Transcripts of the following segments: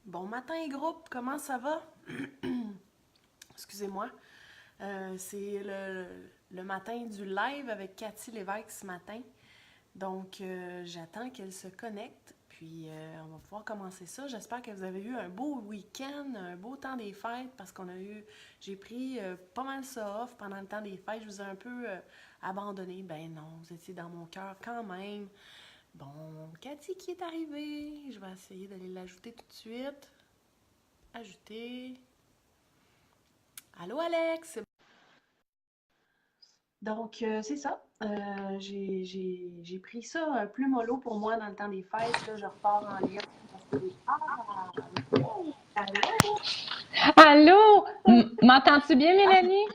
Bon matin, groupe, comment ça va? Excusez-moi. C'est le matin du live avec Cathy Lévesque ce matin. Donc, j'attends qu'elle se connecte. Puis, on va pouvoir commencer ça. J'espère que vous avez eu un beau week-end, un beau temps des fêtes, parce j'ai pris pas mal ça off pendant le temps des fêtes. Je vous ai un peu abandonné. Ben non, vous étiez dans mon cœur quand même. Bon, Cathy qui est arrivée. Je vais essayer d'aller l'ajouter tout de suite. Ajouter. Allô Alex! Donc, c'est ça. J'ai pris ça plus mollo pour moi dans le temps des fêtes. Là, je repars en lien. Ah! Allô? Allô? M'entends-tu bien, Mélanie?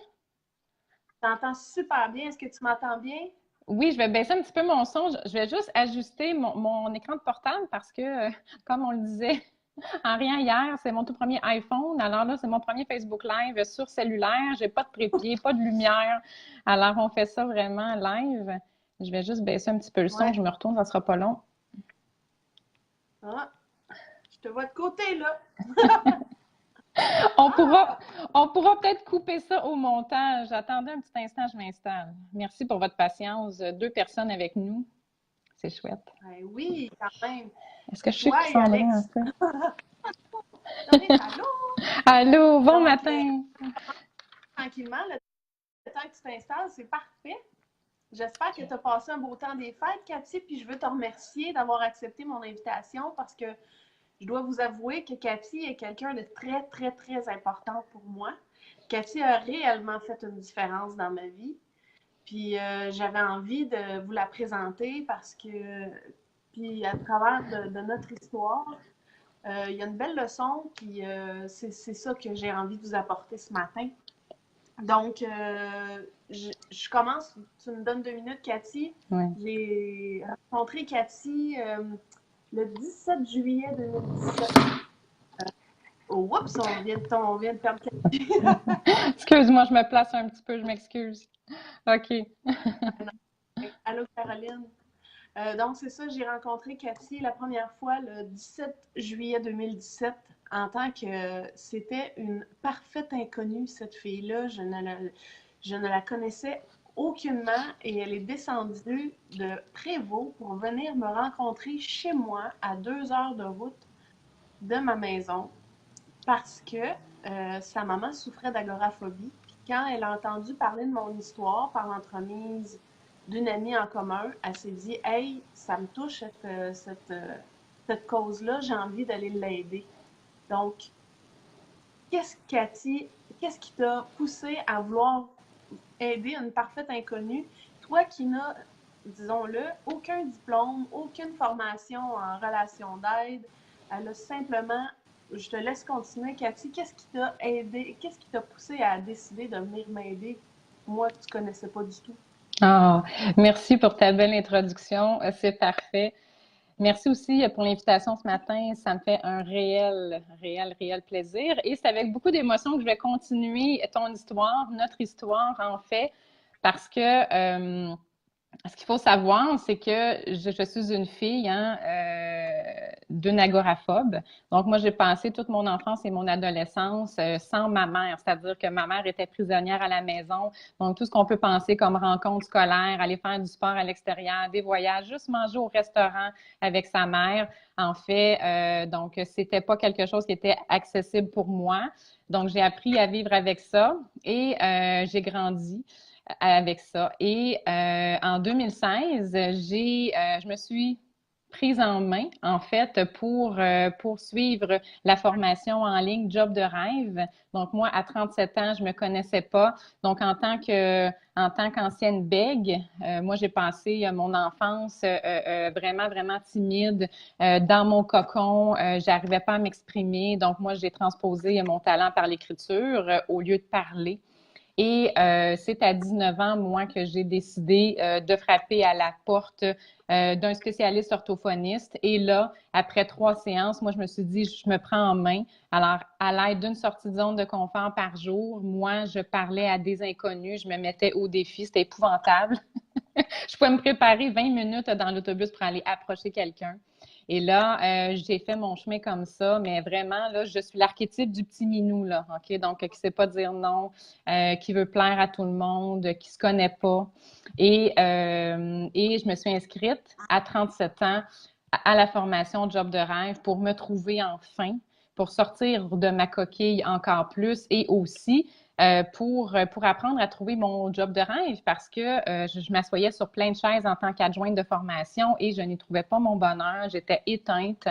Je t'entends super bien. Est-ce que tu m'entends bien? Oui, je vais baisser un petit peu mon son. Je vais juste ajuster mon écran de portable parce que, comme on le disait en rien hier, c'est mon tout premier iPhone. Alors là, c'est mon premier Facebook Live sur cellulaire. J'ai pas de trépied, pas de lumière. Alors, on fait ça vraiment live. Je vais juste baisser un petit peu le son. Ouais. Je me retourne, ça sera pas long. Ah, je te vois de côté, là. On pourra, Ah! on pourra peut-être couper ça au montage. Attendez un petit instant, je m'installe. Merci pour votre patience. Deux personnes avec nous. C'est chouette. Ben oui, quand même. Est-ce que je suis Toi et Cassandra un Alex. peu? On est allô? Allô, bon Donc, matin. tranquillement, le temps que tu t'installes, c'est parfait. J'espère que tu as passé un beau temps des fêtes, Cathy, puis je veux te remercier d'avoir accepté mon invitation parce que je dois vous avouer que Cathy est quelqu'un de très, très, très important pour moi. Cathy a réellement fait une différence dans ma vie, puis j'avais envie de vous la présenter parce que, puis à travers de notre histoire, il y a une belle leçon, puis c'est ça que j'ai envie de vous apporter ce matin. Donc, je commence. Tu me donnes 2 minutes, Cathy. Oui. J'ai rencontré Cathy le 17 juillet 2017. Oh, oups, on vient de perdre Cathy. Excuse-moi, je me place un petit peu, je m'excuse. OK. Allô, Caroline. Donc, c'est ça, j'ai rencontré Cathy la première fois le 17 juillet 2017 en tant que c'était une parfaite inconnue, cette fille-là. Je ne la connaissais aucunement et elle est descendue de Prévost pour venir me rencontrer chez moi à 2 heures de route de ma maison parce que sa maman souffrait d'agoraphobie. Puis quand elle a entendu parler de mon histoire par l'entremise d'une amie en commun, elle s'est dit Hey, ça me touche cette cause-là, j'ai envie d'aller l'aider. Donc, Cathy, qu'est-ce qui t'a poussé à vouloir aider une parfaite inconnue, toi qui n'as, disons-le, aucun diplôme, aucune formation en relation d'aide, elle a simplement, je te laisse continuer, Cathy, qu'est-ce qui t'a aidé, qu'est-ce qui t'a poussé à décider de venir m'aider, moi que tu connaissais pas du tout? Ah, merci pour ta belle introduction. C'est parfait. Merci aussi pour l'invitation ce matin. Ça me fait un réel plaisir. Et c'est avec beaucoup d'émotion que je vais continuer ton histoire, notre histoire en fait, parce que ce qu'il faut savoir, c'est que je suis une fille d'une agoraphobe. Donc, moi, j'ai passé toute mon enfance et mon adolescence sans ma mère, c'est-à-dire que ma mère était prisonnière à la maison. Donc, tout ce qu'on peut penser comme rencontre scolaire, aller faire du sport à l'extérieur, des voyages, juste manger au restaurant avec sa mère, en fait, donc, c'était pas quelque chose qui était accessible pour moi. Donc, j'ai appris à vivre avec ça et j'ai grandi avec ça. Et en 2016, je me suis prise en main, en fait, pour poursuivre la formation en ligne Job de rêve. Donc, moi, à 37 ans, je me connaissais pas. Donc, en tant qu'ancienne bègue, moi, j'ai passé mon enfance vraiment timide dans mon cocon. J'arrivais pas à m'exprimer. Donc, moi, j'ai transposé mon talent par l'écriture au lieu de parler. Et c'est à 19 ans, moi, que j'ai décidé de frapper à la porte d'un spécialiste orthophoniste. Et là, après 3 séances, moi, je me suis dit, je me prends en main. Alors, à l'aide d'une sortie de zone de confort par jour, moi, je parlais à des inconnus, je me mettais au défi, c'était épouvantable. Je pouvais me préparer 20 minutes dans l'autobus pour aller approcher quelqu'un. Et là, j'ai fait mon chemin comme ça, mais vraiment, là, je suis l'archétype du petit minou, là, OK? Donc, qui ne sait pas dire non, qui veut plaire à tout le monde, qui ne se connaît pas. Et je me suis inscrite à 37 ans à la formation Job de rêve pour me trouver enfin, pour sortir de ma coquille encore plus et aussi pour apprendre à trouver mon job de rêve parce que je m'assoyais sur plein de chaises en tant qu'adjointe de formation et je n'y trouvais pas mon bonheur. J'étais éteinte.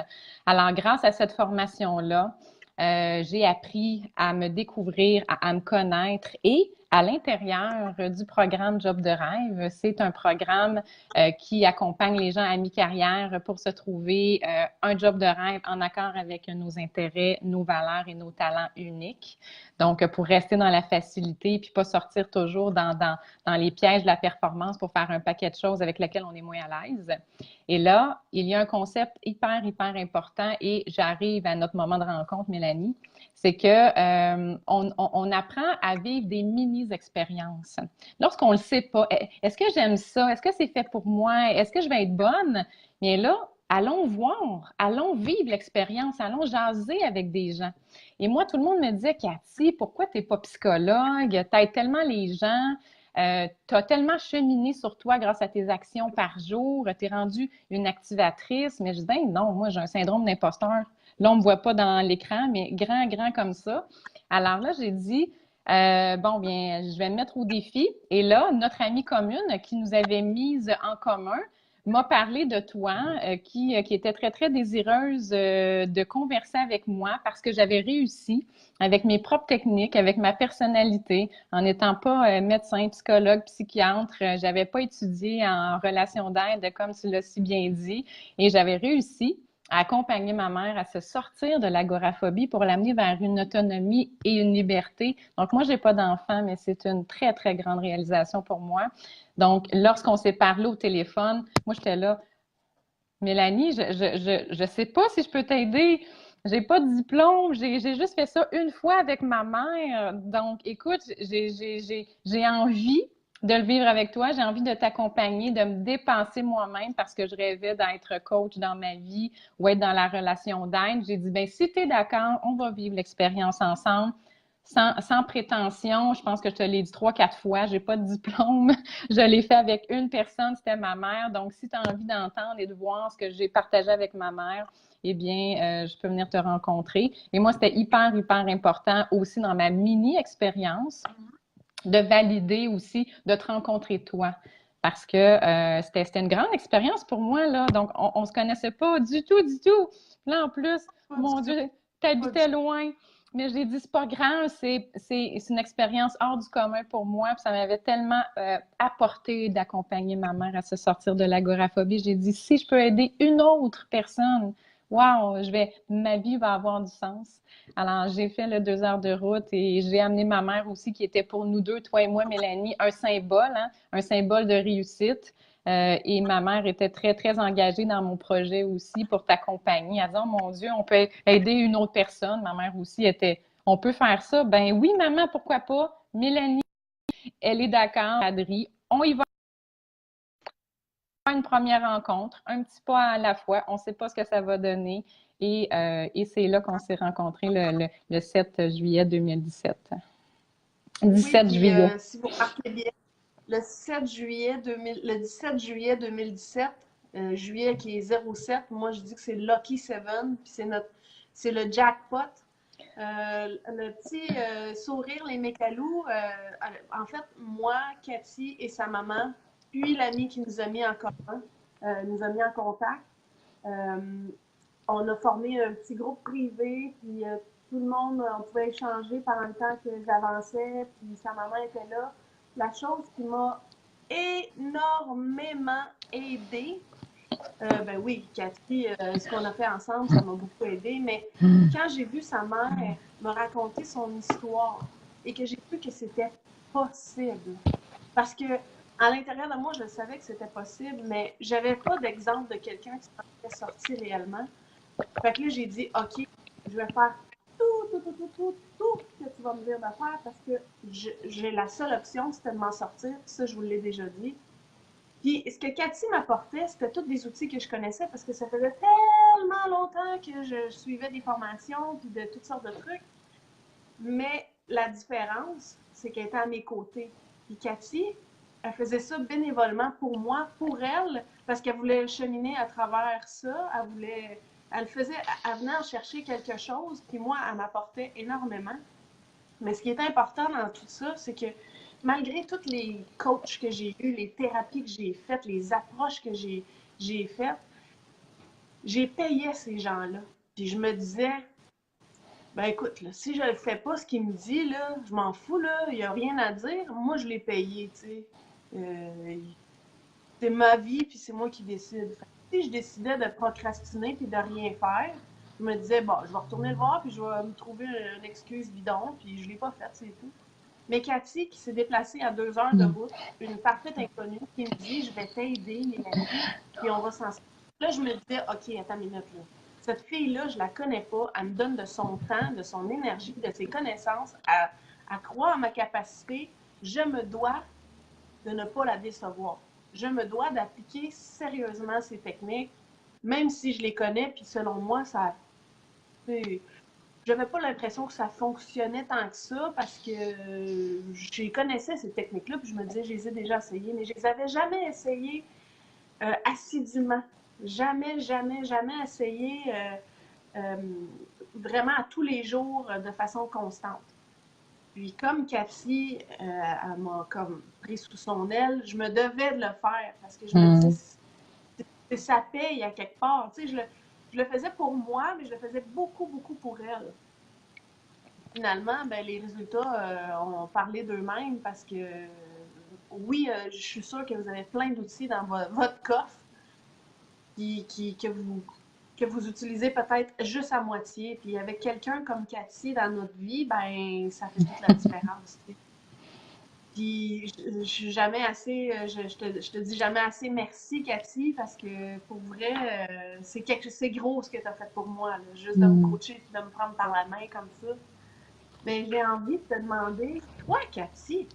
Alors, grâce à cette formation-là, j'ai appris à me découvrir, à me connaître et à l'intérieur du programme Job de rêve, c'est un programme qui accompagne les gens à mi-carrière pour se trouver un job de rêve en accord avec nos intérêts, nos valeurs et nos talents uniques. Donc, pour rester dans la facilité puis pas sortir toujours dans les pièges de la performance pour faire un paquet de choses avec lesquelles on est moins à l'aise. Et là, il y a un concept hyper, hyper important et j'arrive à notre moment de rencontre, Mélanie, c'est que on apprend à vivre des mini-expériences. Lorsqu'on ne le sait pas, est-ce que j'aime ça? Est-ce que c'est fait pour moi? Est-ce que je vais être bonne? Bien là, allons voir, allons vivre l'expérience, allons jaser avec des gens. Et moi, tout le monde me disait, Cathy, pourquoi tu n'es pas psychologue? Tu aides tellement les gens. Tu as tellement cheminé sur toi grâce à tes actions par jour, tu es rendue une activatrice, mais je dis, ben non, moi j'ai un syndrome d'imposteur. Là, on ne me voit pas dans l'écran, mais grand, grand comme ça. Alors là, j'ai dit, bon, bien, je vais me mettre au défi. Et là, notre amie commune qui nous avait mise en commun m'a parlé de toi, qui était très, très désireuse de converser avec moi parce que j'avais réussi avec mes propres techniques, avec ma personnalité, en n'étant pas médecin, psychologue, psychiatre. J'avais pas étudié en relation d'aide, comme tu l'as si bien dit, et j'avais réussi à accompagner ma mère à se sortir de l'agoraphobie pour l'amener vers une autonomie et une liberté. Donc, moi, j'ai pas d'enfant, mais c'est une très, très grande réalisation pour moi. Donc, lorsqu'on s'est parlé au téléphone, moi, j'étais là, Mélanie, je sais pas si je peux t'aider. J'ai pas de diplôme, j'ai juste fait ça une fois avec ma mère. Donc, écoute, j'ai envie de le vivre avec toi, j'ai envie de t'accompagner, de me dépenser moi-même parce que je rêvais d'être coach dans ma vie ou être dans la relation d'aide. J'ai dit, ben si tu es d'accord, on va vivre l'expérience ensemble. Sans prétention, je pense que je te l'ai dit 3, 4 fois, j'ai pas de diplôme. Je l'ai fait avec une personne, c'était ma mère. Donc, si tu as envie d'entendre et de voir ce que j'ai partagé avec ma mère, eh bien, je peux venir te rencontrer. Et moi, c'était hyper, hyper important aussi dans ma mini-expérience de valider aussi, de te rencontrer toi. Parce que c'était une grande expérience pour moi, là. Donc, on se connaissait pas du tout, du tout. Là, en plus, mon Dieu, t'habitais loin. Mais j'ai dit, c'est pas grave, c'est une expérience hors du commun pour moi. Puis ça m'avait tellement apporté d'accompagner ma mère à se sortir de l'agoraphobie. J'ai dit, si je peux aider une autre personne, wow, ma vie va avoir du sens. Alors, j'ai fait le 2 heures de route et j'ai amené ma mère aussi, qui était pour nous deux, toi et moi, Mélanie, un symbole, hein, un symbole de réussite. Et ma mère était très, très engagée dans mon projet aussi pour t'accompagner. Elle dit, oh mon Dieu, on peut aider une autre personne. Ma mère aussi était, on peut faire ça. Ben oui, maman, pourquoi pas? Mélanie, elle est d'accord. Adri, on y va. Une première rencontre, un petit pas à la fois. On ne sait pas ce que ça va donner. Et c'est là qu'on s'est rencontrés le 7 juillet 2017. 17 oui, juillet. Si vous remarquez bien, le 17 juillet 2017, juillet qui est 07, moi je dis que c'est Lucky 7, puis c'est le jackpot. Le petit sourire, les mécalous, en fait, moi, Cathy et sa maman, puis l'ami qui nous a mis en commun, nous a mis en contact. On a formé un petit groupe privé, puis tout le monde, on pouvait échanger pendant le temps que j'avançais, puis sa maman était là. La chose qui m'a énormément aidée, ben oui, Cathy, ce qu'on a fait ensemble, ça m'a beaucoup aidé, mais quand j'ai vu sa mère me raconter son histoire et que j'ai vu que c'était possible, parce que à l'intérieur de moi, je savais que c'était possible, mais j'avais pas d'exemple de quelqu'un qui s'en était sorti réellement. Fait que là, j'ai dit, OK, je vais faire tout ce que tu vas me dire de faire parce que j'ai la seule option, c'était de m'en sortir. Ça, je vous l'ai déjà dit. Puis, ce que Cathy m'apportait, c'était tous des outils que je connaissais parce que ça faisait tellement longtemps que je suivais des formations puis de toutes sortes de trucs. Mais la différence, c'est qu'elle était à mes côtés. Puis Cathy, elle faisait ça bénévolement pour moi, pour elle, parce qu'elle voulait cheminer à travers ça. Elle venait en chercher quelque chose, puis moi, elle m'apportait énormément. Mais ce qui est important dans tout ça, c'est que malgré tous les coachs que j'ai eus, les thérapies que j'ai faites, les approches que j'ai faites, j'ai payé ces gens-là. Puis je me disais, ben écoute, là, si je ne fais pas ce qu'il me dit, là, je m'en fous, là, il n'y a rien à dire. Moi, je l'ai payé, tu sais. Euh, c'est ma vie, puis c'est moi qui décide. Fait que si je décidais de procrastiner puis de rien faire, je me disais, bon, je vais retourner le voir, puis je vais me trouver une excuse bidon, puis je ne l'ai pas faite, c'est tout. Mais Cathy, qui s'est déplacée à 2 heures de route, une parfaite inconnue, qui me dit, je vais t'aider, Mélanie, puis on va s'en sortir. Là, je me disais, OK, attends une minute, là. Cette fille-là, je la connais pas. Elle me donne de son temps, de son énergie, de ses connaissances, à croire à ma capacité. Je me dois de ne pas la décevoir. Je me dois d'appliquer sérieusement ces techniques, même si je les connais, puis selon moi, ça, j'avais pas l'impression que ça fonctionnait tant que ça parce que je connaissais ces techniques-là, puis je me disais, je les ai déjà essayées, mais je les avais jamais essayées assidûment. Jamais, jamais, jamais essayé euh, vraiment à tous les jours de façon constante. Puis comme Cathy, elle m'a comme pris sous son aile, je me devais de le faire parce que je me dis, ça paye à quelque part. Tu sais, je le faisais pour moi, mais je le faisais beaucoup, beaucoup pour elle. Finalement, ben, les résultats ont parlé d'eux-mêmes parce que oui, je suis sûre que vous avez plein d'outils dans votre coffre que vous utilisez peut-être juste à moitié. Puis avec quelqu'un comme Cathy dans notre vie, ben ça fait toute la différence. Puis je suis jamais assez, je te dis jamais assez merci Cathy parce que pour vrai, c'est gros ce que tu as fait pour moi, là, juste de me coacher et de me prendre par la main comme ça. Mais j'ai envie de te demander, toi Cathy,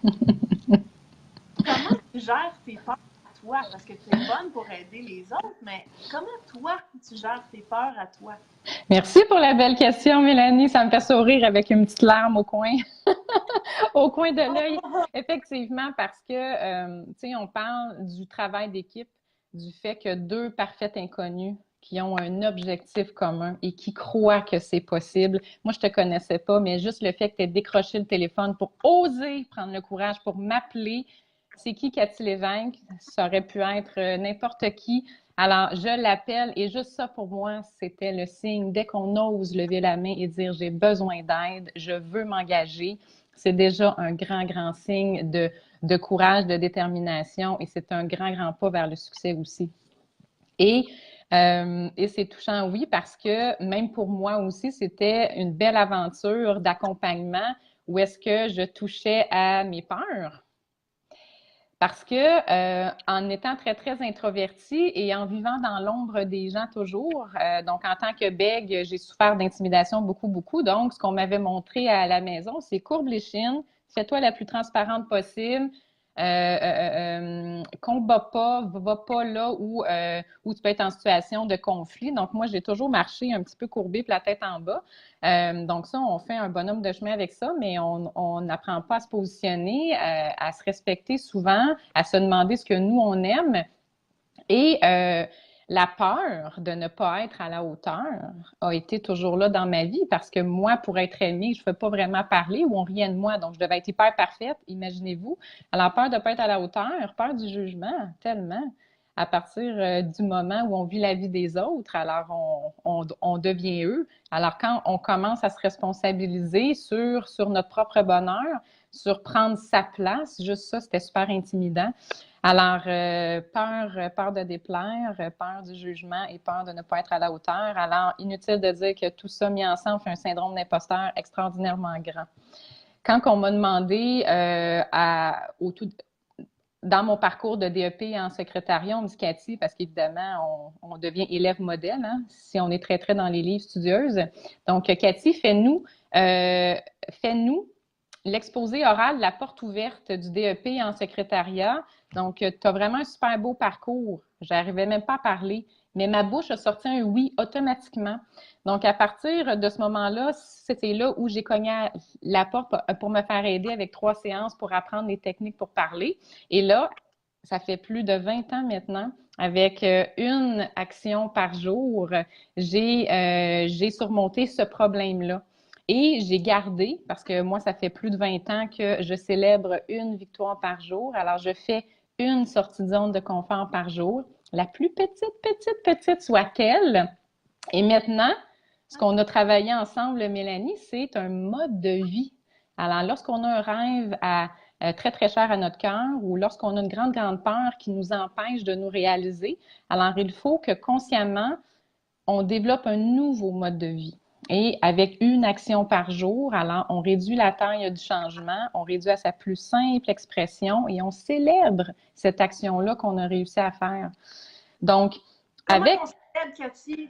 comment tu gères tes peurs à toi? Parce que tu es bonne pour aider les autres, mais comment toi, tu gères tes peurs à toi? Merci pour la belle question, Mélanie. Ça me fait sourire avec une petite larme au coin, au coin de l'œil. Effectivement, parce que, tu sais, on parle du travail d'équipe, du fait que deux parfaits inconnus qui ont un objectif commun et qui croient que c'est possible. Moi, je te connaissais pas, mais juste le fait que tu aies décroché le téléphone pour oser prendre le courage pour m'appeler. C'est qui Cathy Lévesque? Ça aurait pu être n'importe qui. Alors, je l'appelle et juste ça pour moi, c'était le signe. Dès qu'on ose lever la main et dire j'ai besoin d'aide, je veux m'engager, c'est déjà un grand, grand signe de courage, de détermination et c'est un grand, grand pas vers le succès aussi. Et c'est touchant, oui, parce que même pour moi aussi, c'était une belle aventure d'accompagnement où est-ce que je touchais à mes peurs. Parce que en étant très, très introvertie et en vivant dans l'ombre des gens toujours, donc en tant que bègue, j'ai souffert d'intimidation beaucoup, beaucoup. Donc, ce qu'on m'avait montré à la maison, c'est courbe les chines, fais-toi la plus transparente possible, combat pas, va pas là où tu peux être en situation de conflit. Donc, moi, j'ai toujours marché un petit peu courbé, puis la tête en bas. Donc ça, on fait un bonhomme de chemin avec ça, mais on n'apprend pas à se positionner, à se respecter souvent, à se demander ce que nous, on aime. Et la peur de ne pas être à la hauteur a été toujours là dans ma vie parce que moi, pour être aimée, je ne peux pas vraiment parler ou on riait de moi. Donc, je devais être hyper parfaite, imaginez-vous. Alors, peur de ne pas être à la hauteur, peur du jugement, tellement. À partir du moment où on vit la vie des autres, alors on devient eux. Alors, quand on commence à se responsabiliser sur notre propre bonheur, sur prendre sa place, juste ça, c'était super intimidant. Alors, peur de déplaire, peur du jugement et peur de ne pas être à la hauteur. Alors, inutile de dire que tout ça mis ensemble fait un syndrome d'imposteur extraordinairement grand. Quand on m'a demandé dans mon parcours de DEP en secrétariat, on me dit Cathy, parce qu'évidemment, on devient élève modèle, hein, si on est très, très dans les livres studieuses. Donc, Cathy, fais-nous l'exposé oral, la porte ouverte du DEP en secrétariat. Donc, tu as vraiment un super beau parcours. J'arrivais même pas à parler. mais ma bouche a sorti un oui automatiquement. Donc, à partir de ce moment-là, c'était là où j'ai cogné à la porte pour me faire aider avec 3 séances pour apprendre les techniques pour parler. Et là, ça fait plus de 20 ans maintenant, avec une action par jour, j'ai surmonté ce problème-là. Et j'ai gardé, parce que moi, ça fait plus de 20 ans que je célèbre une victoire par jour. Alors, je fais une sortie de zone de confort par jour, la plus petite soit-elle. Et maintenant, ce qu'on a travaillé ensemble, Mélanie, c'est un mode de vie. Alors, lorsqu'on a un rêve très, très cher à notre cœur ou lorsqu'on a une grande, grande peur qui nous empêche de nous réaliser, alors il faut que consciemment, on développe un nouveau mode de vie. Et avec une action par jour, alors on réduit la taille du changement, on réduit à sa plus simple expression et on célèbre cette action-là qu'on a réussi à faire. Donc, comment avec... on s'appelle, Cathy?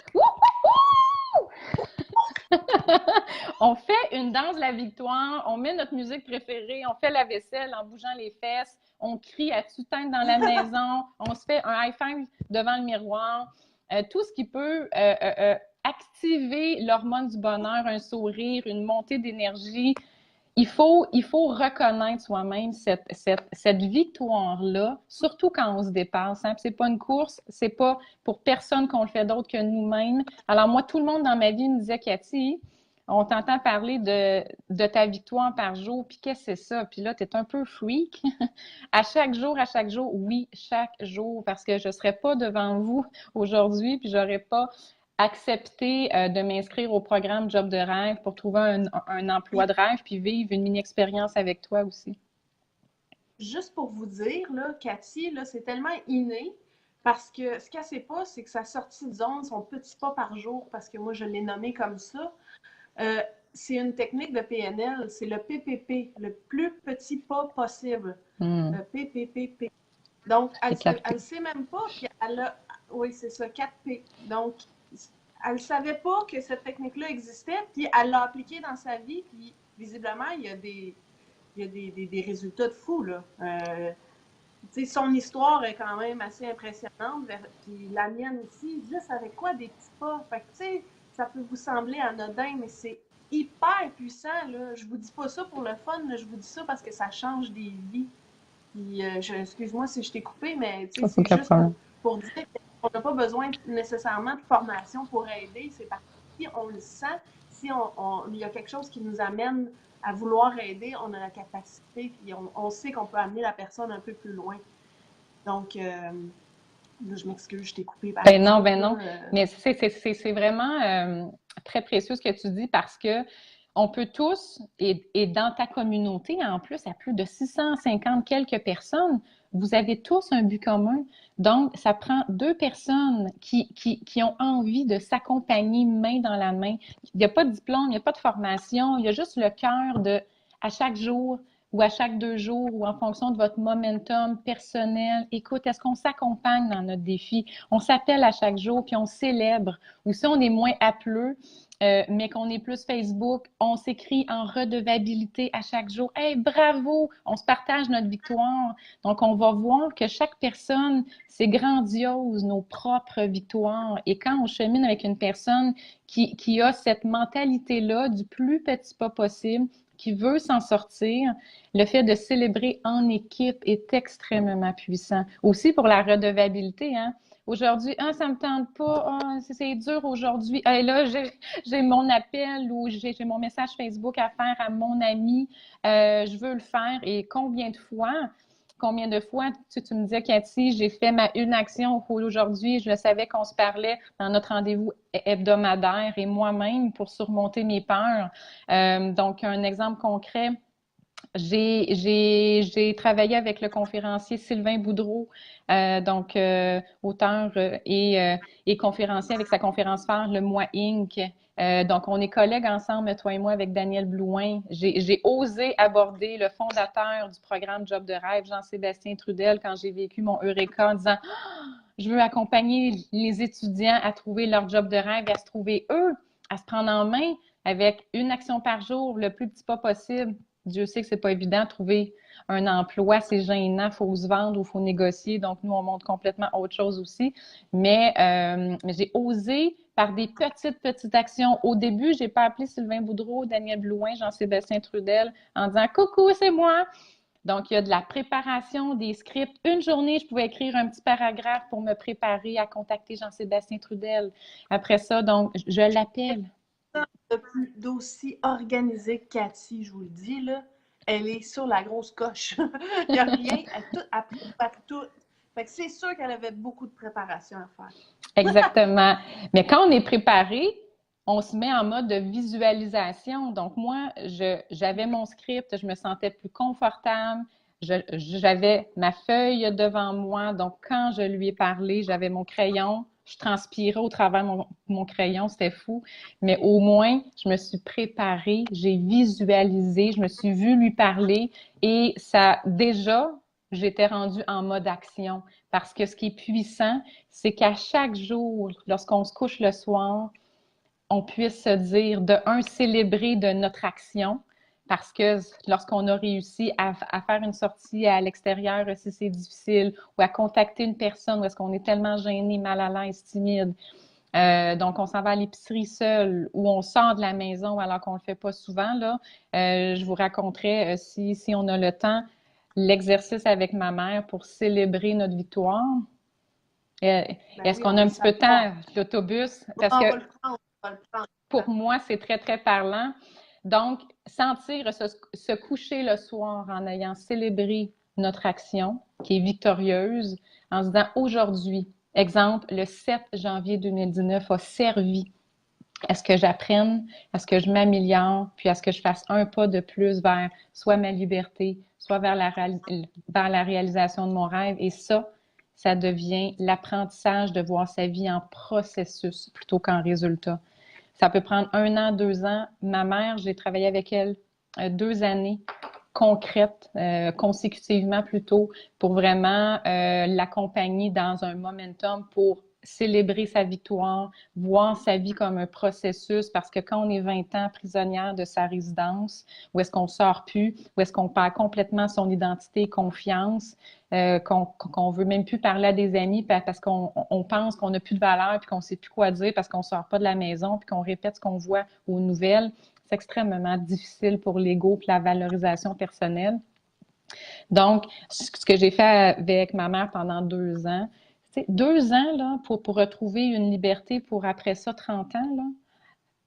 On fait une danse de la victoire, on met notre musique préférée, on fait la vaisselle en bougeant les fesses, on crie à tue-tête dans la maison, on se fait un high five devant le miroir, tout ce qui peut activer l'hormone du bonheur, un sourire, une montée d'énergie. Il faut reconnaître soi-même cette victoire-là, surtout quand on se dépasse. Hein? C'est pas une course, c'est pas pour personne qu'on le fait d'autre que nous-mêmes. Alors moi, tout le monde dans ma vie me disait, Cathy, on t'entend parler de ta victoire par jour, puis qu'est-ce que c'est ça? Puis là, tu es un peu freak. À chaque jour, oui, chaque jour, parce que je ne serais pas devant vous aujourd'hui, puis j'aurais pas accepté de m'inscrire au programme Job de rêve pour trouver un emploi de rêve, puis vivre une mini-expérience avec toi aussi. Juste pour vous dire, là, Cathy, là, c'est tellement inné. Parce que ce qu'elle ne sait pas, c'est que sa sortie de zone, son petit pas par jour, parce que moi je l'ai nommé comme ça, euh, c'est une technique de PNL, c'est le PPP, le plus petit pas possible. PPPP. Donc, elle ne sait même pas, puis elle a, oui, c'est ça, 4P. Donc, elle ne savait pas que cette technique-là existait, puis elle l'a appliquée dans sa vie, puis visiblement, il y a des résultats de fou, là. Son histoire est quand même assez impressionnante, puis la mienne aussi, juste avec quoi des petits pas. Fait que, ça peut vous sembler anodin, mais c'est hyper puissant, là. Je vous dis pas ça pour le fun, là. Je vous dis ça parce que ça change des vies. Puis, excuse-moi si je t'ai coupé, mais c'est juste pour dire qu'on n'a pas besoin nécessairement de formation pour aider. C'est parce que si on le sent, si il y a quelque chose qui nous amène à vouloir aider, on a la capacité, puis on sait qu'on peut amener la personne un peu plus loin. Donc, là, je m'excuse, je t'ai coupé. Ben non. Mais c'est vraiment très précieux ce que tu dis parce que on peut tous, et dans ta communauté, en plus, à plus de 650 quelques personnes, vous avez tous un but commun. Donc, ça prend 2 personnes qui ont envie de s'accompagner main dans la main. Il n'y a pas de diplôme, il n'y a pas de formation, il y a juste le cœur de, à chaque jour ou à chaque 2 jours ou en fonction de votre momentum personnel. Écoute, est-ce qu'on s'accompagne dans notre défi? On s'appelle à chaque jour puis on célèbre. Ou si on est moins appeleux, mais qu'on est plus Facebook, on s'écrit en redevabilité à chaque jour. Hey, bravo! On se partage notre victoire. Donc, on va voir que chaque personne, c'est grandiose, nos propres victoires. Et quand on chemine avec une personne qui a cette mentalité-là du plus petit pas possible, qui veut s'en sortir, le fait de célébrer en équipe est extrêmement puissant. Aussi pour la redevabilité, hein. Aujourd'hui, ça me tente pas, c'est dur aujourd'hui. Là, j'ai mon appel ou j'ai mon message Facebook à faire à mon ami, je veux le faire. Et combien de fois, tu me disais, Cathy, j'ai fait une action aujourd'hui, je savais qu'on se parlait dans notre rendez-vous hebdomadaire et moi-même pour surmonter mes peurs. Donc, un exemple concret, j'ai travaillé avec le conférencier Sylvain Boudreau, auteur et conférencier avec sa conférence phare Le Moi Inc. Donc, on est collègues ensemble, toi et moi, avec Daniel Blouin. J'ai osé aborder le fondateur du programme Job de rêve, Jean-Sébastien Trudel, quand j'ai vécu mon Eureka en disant je veux accompagner les étudiants à trouver leur job de rêve et à se trouver eux, à se prendre en main avec une action par jour, le plus petit pas possible. Dieu sait que c'est pas évident de trouver un emploi, c'est gênant, il faut se vendre ou il faut négocier. Donc, nous, on montre complètement autre chose aussi. Mais j'ai osé par des petites actions. Au début, j'ai pas appelé Sylvain Boudreau, Daniel Blouin, Jean-Sébastien Trudel en disant « Coucou, c'est moi! » Donc, il y a de la préparation, des scripts. Une journée, je pouvais écrire un petit paragraphe pour me préparer à contacter Jean-Sébastien Trudel. Après ça, donc, je l'appelle. D'aussi organisé que Cathy, je vous le dis, là, elle est sur la grosse coche. Il n'y a rien à tout. Fait que c'est sûr qu'elle avait beaucoup de préparation à faire. Exactement. Mais quand on est préparé, on se met en mode de visualisation. Donc, moi, j'avais mon script, je me sentais plus confortable. J'avais ma feuille devant moi. Donc, quand je lui ai parlé, j'avais mon crayon. Je transpirais au travers de mon crayon, c'était fou. Mais au moins, je me suis préparée, j'ai visualisé, je me suis vue lui parler et ça, déjà, j'étais rendue en mode action. Parce que ce qui est puissant, c'est qu'à chaque jour, lorsqu'on se couche le soir, on puisse se dire, de un, célébrer de notre action, parce que lorsqu'on a réussi à faire une sortie à l'extérieur, si c'est difficile, ou à contacter une personne, où est-ce qu'on est tellement gêné, mal à l'aise, timide, donc on s'en va à l'épicerie seul, ou on sort de la maison alors qu'on ne le fait pas souvent, là, je vous raconterai, si on a le temps, l'exercice avec ma mère pour célébrer notre victoire. Est-ce qu'on a un petit peu de temps, l'autobus? Parce que pour moi, c'est très, très parlant. Donc, sentir se coucher le soir en ayant célébré notre action, qui est victorieuse, en se disant aujourd'hui, exemple, le 7 janvier 2019 a servi à ce que j'apprenne, à ce que je m'améliore, puis à ce que je fasse un pas de plus vers soit ma liberté, soit vers la réalisation de mon rêve. Et ça devient l'apprentissage de voir sa vie en processus plutôt qu'en résultat. Ça peut prendre 1 an, 2 ans. Ma mère, j'ai travaillé avec elle 2 années concrètes, consécutivement plutôt, pour vraiment l'accompagner dans un momentum pour célébrer sa victoire, voir sa vie comme un processus, parce que quand on est 20 ans prisonnière de sa résidence, où est-ce qu'on sort plus, où est-ce qu'on perd complètement son identité, confiance, qu'on veut même plus parler à des amis parce qu'on pense qu'on n'a plus de valeur puis qu'on sait plus quoi dire parce qu'on sort pas de la maison puis qu'on répète ce qu'on voit aux nouvelles, c'est extrêmement difficile pour l'ego puis la valorisation personnelle. Donc, ce que j'ai fait avec ma mère pendant 2 ans, 2 ans là, pour retrouver une liberté pour après ça 30 ans, là.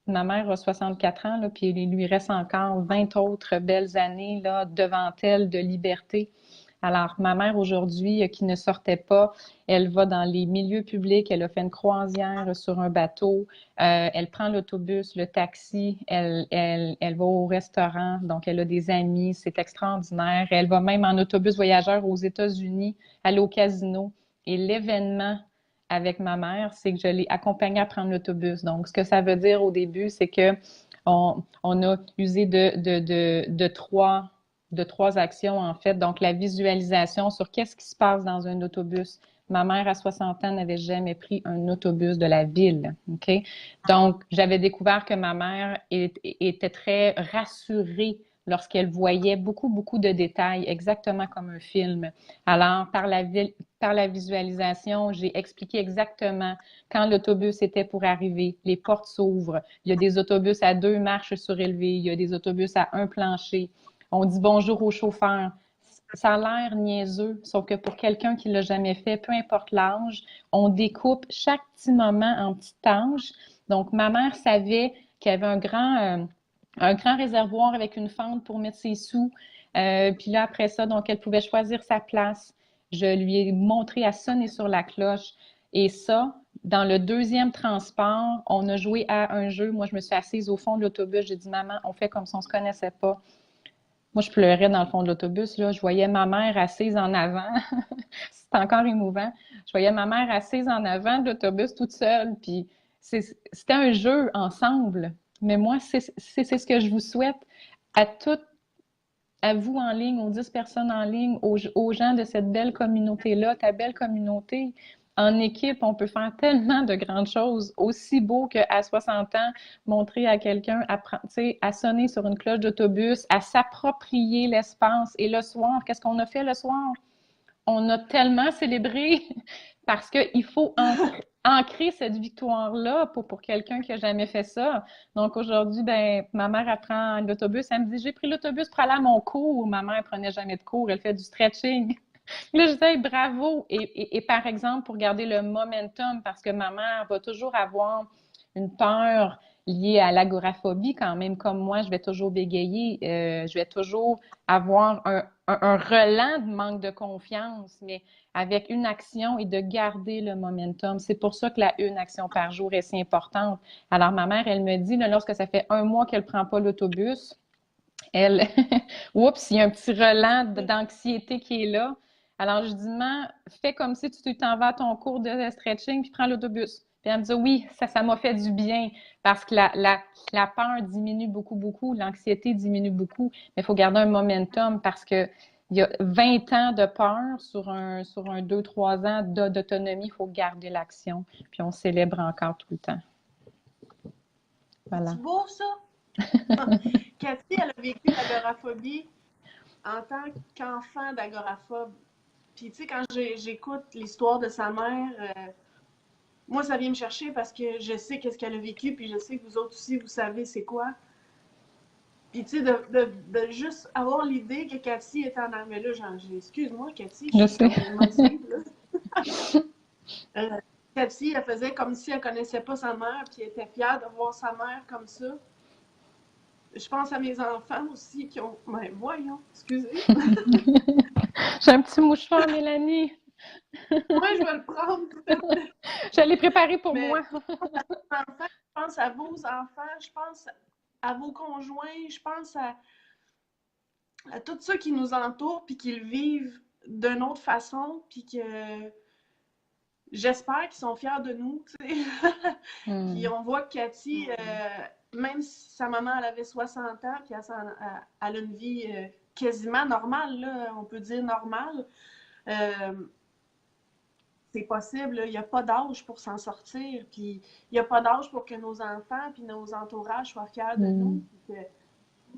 Ma mère a 64 ans, là, puis il lui reste encore 20 autres belles années là, devant elle de liberté. Alors, ma mère aujourd'hui, qui ne sortait pas, elle va dans les milieux publics, elle a fait une croisière sur un bateau, elle prend l'autobus, le taxi, elle va au restaurant, donc elle a des amis, c'est extraordinaire. Elle va même en autobus voyageur aux États-Unis, aller au casino. Et l'événement avec ma mère, c'est que je l'ai accompagnée à prendre l'autobus. Donc, ce que ça veut dire au début, c'est que on a usé de trois actions, en fait. Donc, la visualisation sur qu'est-ce qui se passe dans un autobus. Ma mère, à 60 ans, n'avait jamais pris un autobus de la ville. OK? Donc, j'avais découvert que ma mère était très rassurée lorsqu'elle voyait beaucoup de détails, exactement comme un film. Alors, par la visualisation, j'ai expliqué exactement quand l'autobus était pour arriver, les portes s'ouvrent, il y a des autobus à 2 marches surélevées, il y a des autobus à 1 plancher. On dit bonjour au chauffeur. Ça a l'air niaiseux, sauf que pour quelqu'un qui l'a jamais fait, peu importe l'âge, on découpe chaque petit moment en petites tâches. Donc, ma mère savait qu'il y avait un grand réservoir avec une fente pour mettre ses sous. Puis là, après ça, donc, elle pouvait choisir sa place. Je lui ai montré à sonner sur la cloche. Et ça, dans le deuxième transport, on a joué à un jeu. Moi, je me suis assise au fond de l'autobus. J'ai dit, maman, on fait comme si on ne se connaissait pas. Moi, je pleurais dans le fond de l'autobus, là. Je voyais ma mère assise en avant. C'est encore émouvant. Je voyais ma mère assise en avant de l'autobus toute seule. Puis c'était un jeu ensemble. Mais moi, c'est ce que je vous souhaite à toutes, à vous en ligne, aux 10 personnes en ligne, aux gens de cette belle communauté-là, ta belle communauté. En équipe, on peut faire tellement de grandes choses, aussi beau qu'à 60 ans, montrer à quelqu'un tu sais, à sonner sur une cloche d'autobus, à s'approprier l'espace. Et le soir, qu'est-ce qu'on a fait le soir? On a tellement célébré parce qu'il faut ancrer cette victoire-là pour quelqu'un qui a jamais fait ça. Donc aujourd'hui, ben, ma mère apprend l'autobus. Elle me dit, j'ai pris l'autobus pour aller à mon cours. Ma mère prenait jamais de cours. Elle fait du stretching. Là, je disais, bravo. Et par exemple, pour garder le momentum, parce que ma mère va toujours avoir une peur liée à l'agoraphobie, quand même, comme moi, je vais toujours bégayer, je vais toujours avoir un relent de manque de confiance, mais avec une action et de garder le momentum. C'est pour ça que la une action par jour est si importante. Alors, ma mère, elle me dit, là, lorsque ça fait un mois qu'elle ne prend pas l'autobus, elle, oups, il y a un petit relent d'anxiété qui est là. Alors, je dis, maman, fais comme si tu t'en vas à ton cours de stretching, puis prends l'autobus. Puis elle me dit, oui, ça m'a fait du bien, parce que la peur diminue beaucoup, beaucoup, l'anxiété diminue beaucoup, mais il faut garder un momentum, parce que il y a 20 ans de peur sur un 2-3 ans d'autonomie, il faut garder l'action, puis on célèbre encore tout le temps. Voilà. C'est beau, ça? Cathy, elle a vécu l'agoraphobie en tant qu'enfant d'agoraphobe. Puis, tu sais, quand j'écoute l'histoire de sa mère, moi, ça vient me chercher parce que je sais qu'est-ce qu'elle a vécu, puis je sais que vous autres aussi, vous savez c'est quoi. Puis, tu sais, de juste avoir l'idée que Cathy est en armée là, genre, excuse-moi, Cathy, je suis émotive, là. Cathy, elle faisait comme si elle connaissait pas sa mère, puis elle était fière de voir sa mère comme ça. Je pense à mes enfants aussi qui ont... Ben, voyons, excusez. J'ai un petit mouchoir, Mélanie. Moi, je vais le prendre. Je l'ai préparé pour moi. Je pense à vos enfants, je pense à vos conjoints, je pense à tous ceux qui nous entourent puis qui le vivent d'une autre façon, puis que j'espère qu'ils sont fiers de nous. Puis on voit que Cathy, même si sa maman elle avait 60 ans, puis elle a une vie quasiment normale, là, on peut dire normale, c'est possible, il n'y a pas d'âge pour s'en sortir, puis il n'y a pas d'âge pour que nos enfants puis nos entourages soient fiers de nous, puis que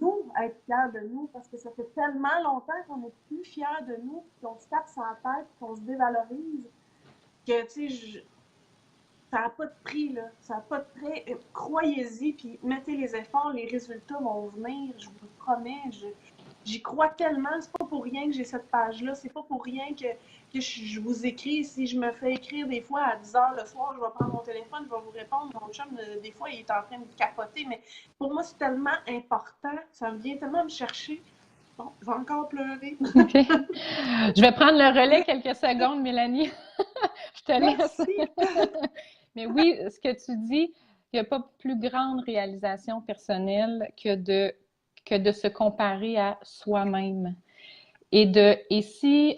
nous, être fiers de nous, parce que ça fait tellement longtemps qu'on n'est plus fiers de nous, qu'on se tape sur la tête, qu'on se dévalorise, que, tu sais, ça n'a pas de prix, là. Ça n'a pas de prix. Croyez-y, puis mettez les efforts, les résultats vont venir, je vous le promets. J'y crois tellement, c'est pas pour rien que j'ai cette page-là, c'est pas pour rien que je vous écris. Si je me fais écrire des fois à 10 h le soir, je vais prendre mon téléphone, je vais vous répondre. Mon chum, des fois, il est en train de capoter, mais pour moi, c'est tellement important, ça me vient tellement me chercher. Bon, je vais encore pleurer. Okay. Je vais prendre le relais quelques secondes, Mélanie. Je te laisse. Mais oui, ce que tu dis, il n'y a pas plus grande réalisation personnelle que de se comparer à soi-même. Et si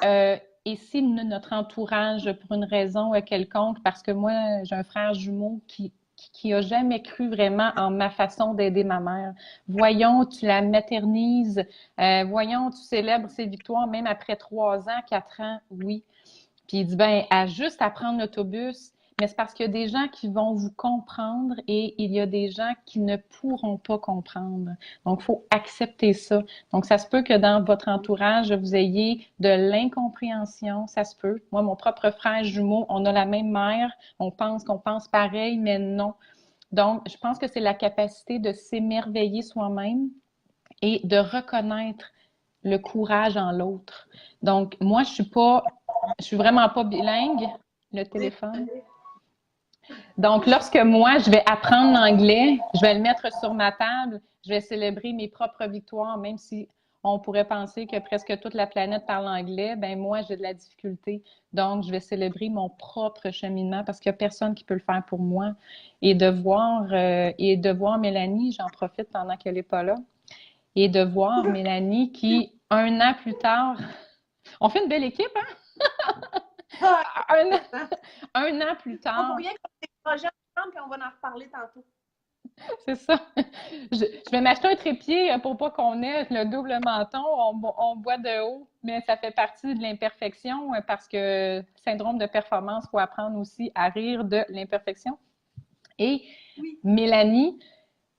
notre entourage, pour une raison quelconque, parce que moi, j'ai un frère jumeau qui a jamais cru vraiment en ma façon d'aider ma mère. Voyons, tu la maternises, voyons, tu célèbres ses victoires, même après 3 ans, 4 ans, oui. Puis il dit, ben, à juste à prendre l'autobus, mais c'est parce qu'il y a des gens qui vont vous comprendre et il y a des gens qui ne pourront pas comprendre. Donc, il faut accepter ça. Donc, ça se peut que dans votre entourage, vous ayez de l'incompréhension, ça se peut. Moi, mon propre frère jumeau, on a la même mère, on pense qu'on pense pareil, mais non. Donc, je pense que c'est la capacité de s'émerveiller soi-même et de reconnaître le courage en l'autre. Donc, moi, je suis vraiment pas bilingue, le téléphone. Donc, lorsque moi, je vais apprendre l'anglais, je vais le mettre sur ma table, je vais célébrer mes propres victoires, même si on pourrait penser que presque toute la planète parle anglais, ben moi, j'ai de la difficulté. Donc, je vais célébrer mon propre cheminement parce qu'il n'y a personne qui peut le faire pour moi. Et de voir Mélanie, j'en profite pendant qu'elle n'est pas là, et de voir Mélanie qui, 1 an plus tard, on fait une belle équipe, hein? un an plus tard. On va bien faire des projets ensemble, puis on va en reparler tantôt. C'est ça. Je vais m'acheter un trépied pour pas qu'on ait le double menton. On boit de haut, mais ça fait partie de l'imperfection parce que syndrome de performance, il faut apprendre aussi à rire de l'imperfection. Et Oui. Mélanie,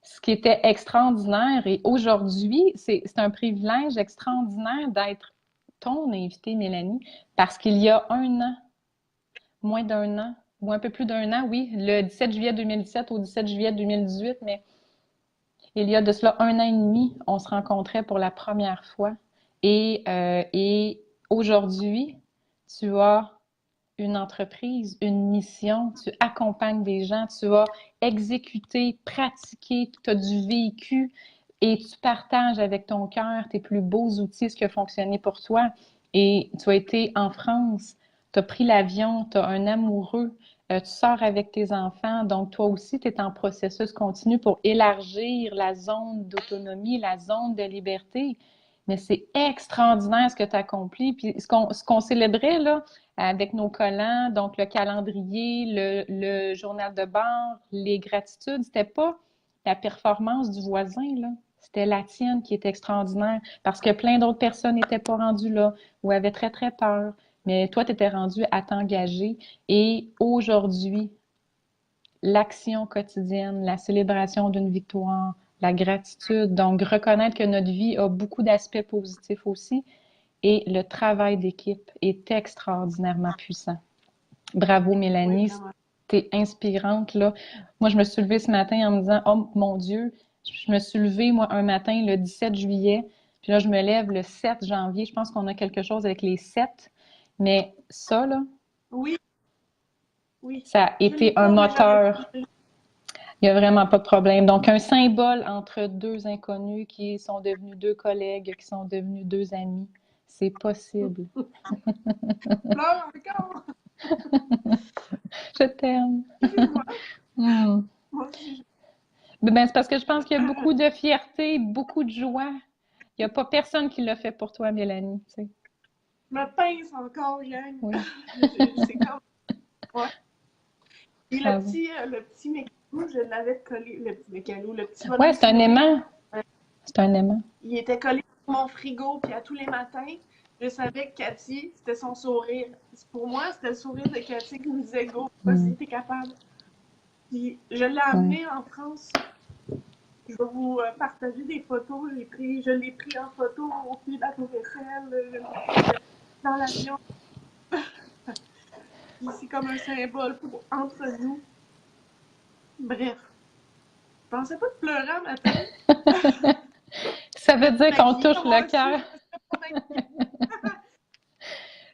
ce qui était extraordinaire, et aujourd'hui, c'est un privilège extraordinaire d'être ton invitée, Mélanie, parce qu'il y a un an, moins d'un an, ou un peu plus d'un an, oui, le 17 juillet 2017 au 17 juillet 2018, mais il y a de cela un an et demi, on se rencontrait pour la première fois. Et aujourd'hui, tu as une entreprise, une mission, tu accompagnes des gens, tu as exécuté, pratiqué, tu as du vécu et tu partages avec ton cœur tes plus beaux outils, ce qui a fonctionné pour toi. Et tu as été en France, tu as pris l'avion, tu as un amoureux, tu sors avec tes enfants, donc toi aussi, tu es en processus continu pour élargir la zone d'autonomie, la zone de liberté. Mais c'est extraordinaire ce que tu as accompli. Puis ce qu'on célébrait là, avec nos collants, donc le calendrier, le journal de bord, les gratitudes, c'était pas la performance du voisin, là. C'était la tienne qui était extraordinaire parce que plein d'autres personnes n'étaient pas rendues là ou avaient très, très peur. Mais toi, tu étais rendu à t'engager. Et aujourd'hui, l'action quotidienne, la célébration d'une victoire, la gratitude, donc reconnaître que notre vie a beaucoup d'aspects positifs aussi. Et le travail d'équipe est extraordinairement puissant. Bravo, Oui, Mélanie. vraiment. T'es inspirante, là. Moi, je me suis levée ce matin en me disant, oh mon Dieu, je me suis levée, moi, un matin, le 17 juillet, puis là, je me lève le 7 janvier. Je pense qu'on a quelque chose avec les 7. Mais ça, là, Oui, oui. ça a Je l'ai été un pas, mais j'aurais moteur. Il n'y a vraiment pas de problème. Donc, un symbole entre deux inconnus qui sont devenus deux collègues, qui sont devenus deux amis. C'est possible. pleure encore. Je t'aime. Excuse-moi. Hmm. Moi aussi, Ben, c'est parce que je pense qu'il y a beaucoup de fierté, beaucoup de joie. Il n'y a pas personne qui l'a fait pour toi, Mélanie. Tu sais. je me pince encore, gang. Oui, C'est comme. Ouais. Et bravo. le petit mécano, je l'avais collé. Le petit mécano, le petit Ouais, bonhomme c'est un sourire. aimant. C'est un aimant. Il était collé sur mon frigo, puis à tous les matins, je savais que Cathy, c'était son sourire. Pour moi, c'était le sourire de Cathy qui me disait go, Hmm. vas-y, t'es capable. Puis je l'ai Ouais. amené en France. Je vais vous partager des photos. Je l'ai pris en photo au pied de la Tour Eiffel, je l'ai pris dans l'avion. Puis c'est comme un symbole pour entre nous. Bref, je pensais pas de pleurer un matin. Ça veut dire qu'on Maquillée touche comme le un sou, cœur. je suis pas maquillée.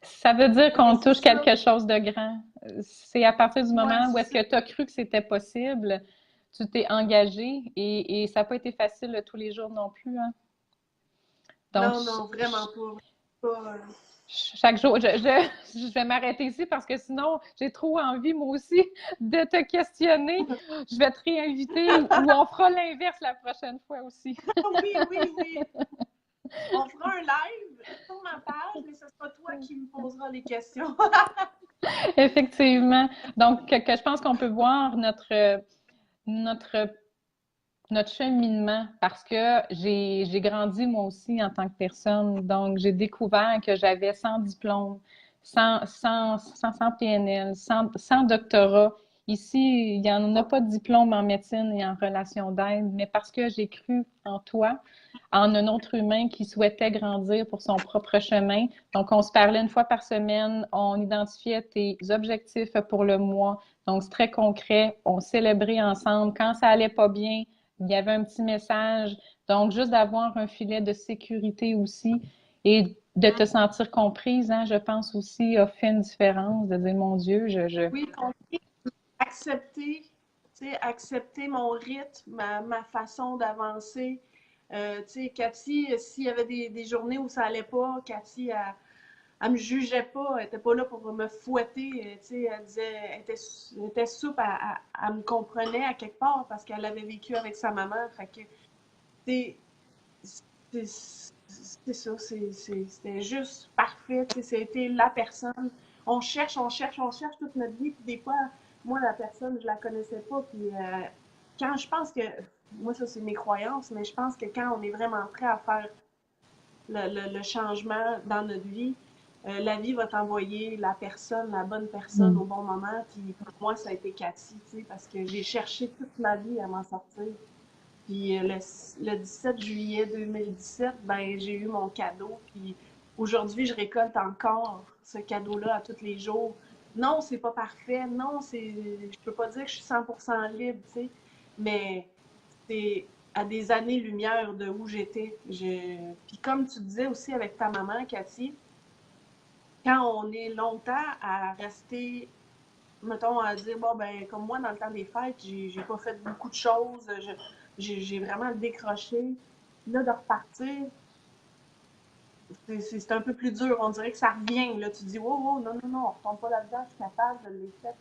Ça veut dire Mais qu'on c'est touche ça. quelque chose de grand. C'est à partir du Ouais, moment où c'est est-ce ça. que tu as cru que c'était possible, tu t'es engagé et ça n'a pas été facile tous les jours non plus. Hein. Donc, Non, non, vraiment pas. Pas, chaque jour, je vais m'arrêter ici parce que sinon, j'ai trop envie, moi aussi, de te questionner. Je vais te réinviter ou on fera l'inverse la prochaine fois aussi. oui, oui, oui. On fera un live sur ma page, mais ce sera toi qui me poseras les questions. Effectivement. Donc, que je pense qu'on peut voir notre, notre cheminement parce que j'ai grandi moi aussi en tant que personne. Donc, j'ai découvert que j'avais 100 diplômes, sans PNL, sans doctorat. Ici, il n'y en a pas de diplôme en médecine et en relation d'aide, mais parce que j'ai cru en toi, en un autre humain qui souhaitait grandir pour son propre chemin. Donc, on se parlait une fois par semaine, on identifiait tes objectifs pour le mois. Donc, c'est très concret. On célébrait ensemble. Quand ça allait pas bien, il y avait un petit message. Donc, juste d'avoir un filet de sécurité aussi et de te sentir comprise, hein, je pense aussi, a fait une différence, de dire, mon Dieu, Oui, accepter, accepter mon rythme, ma façon d'avancer. Cathy, s'il y avait des journées où ça allait pas, Cathy, elle me jugeait pas, elle était pas là pour me fouetter, elle disait, elle était souple, elle me comprenait à quelque part parce qu'elle avait vécu avec sa maman. Fait que, c'est ça, c'était juste parfait, c'était la personne. On cherche toute notre vie, puis des fois, moi, la personne, je la connaissais pas, puis quand je pense que, moi ça c'est mes croyances, mais je pense que quand on est vraiment prêt à faire le changement dans notre vie, la vie va t'envoyer la personne, la bonne personne Mm. au bon moment. Puis pour moi, ça a été Cathy, tu sais, parce que j'ai cherché toute ma vie à m'en sortir. Puis le 17 juillet 2017, ben j'ai eu mon cadeau. Puis aujourd'hui, je récolte encore ce cadeau-là à tous les jours. Non, c'est pas parfait. Non, je peux pas dire que je suis 100% libre, tu sais. Mais c'est à des années-lumière de où j'étais. Puis comme tu disais aussi avec ta maman, Cathy, quand on est longtemps à rester, mettons, à dire, bon, ben, comme moi, dans le temps des fêtes, j'ai pas fait beaucoup de choses, j'ai vraiment décroché. Là, de repartir, c'est un peu plus dur. On dirait que ça revient. Là, tu dis, wow, wow, non, non, non, on retombe pas là-dedans, je suis capable, je l'ai fait.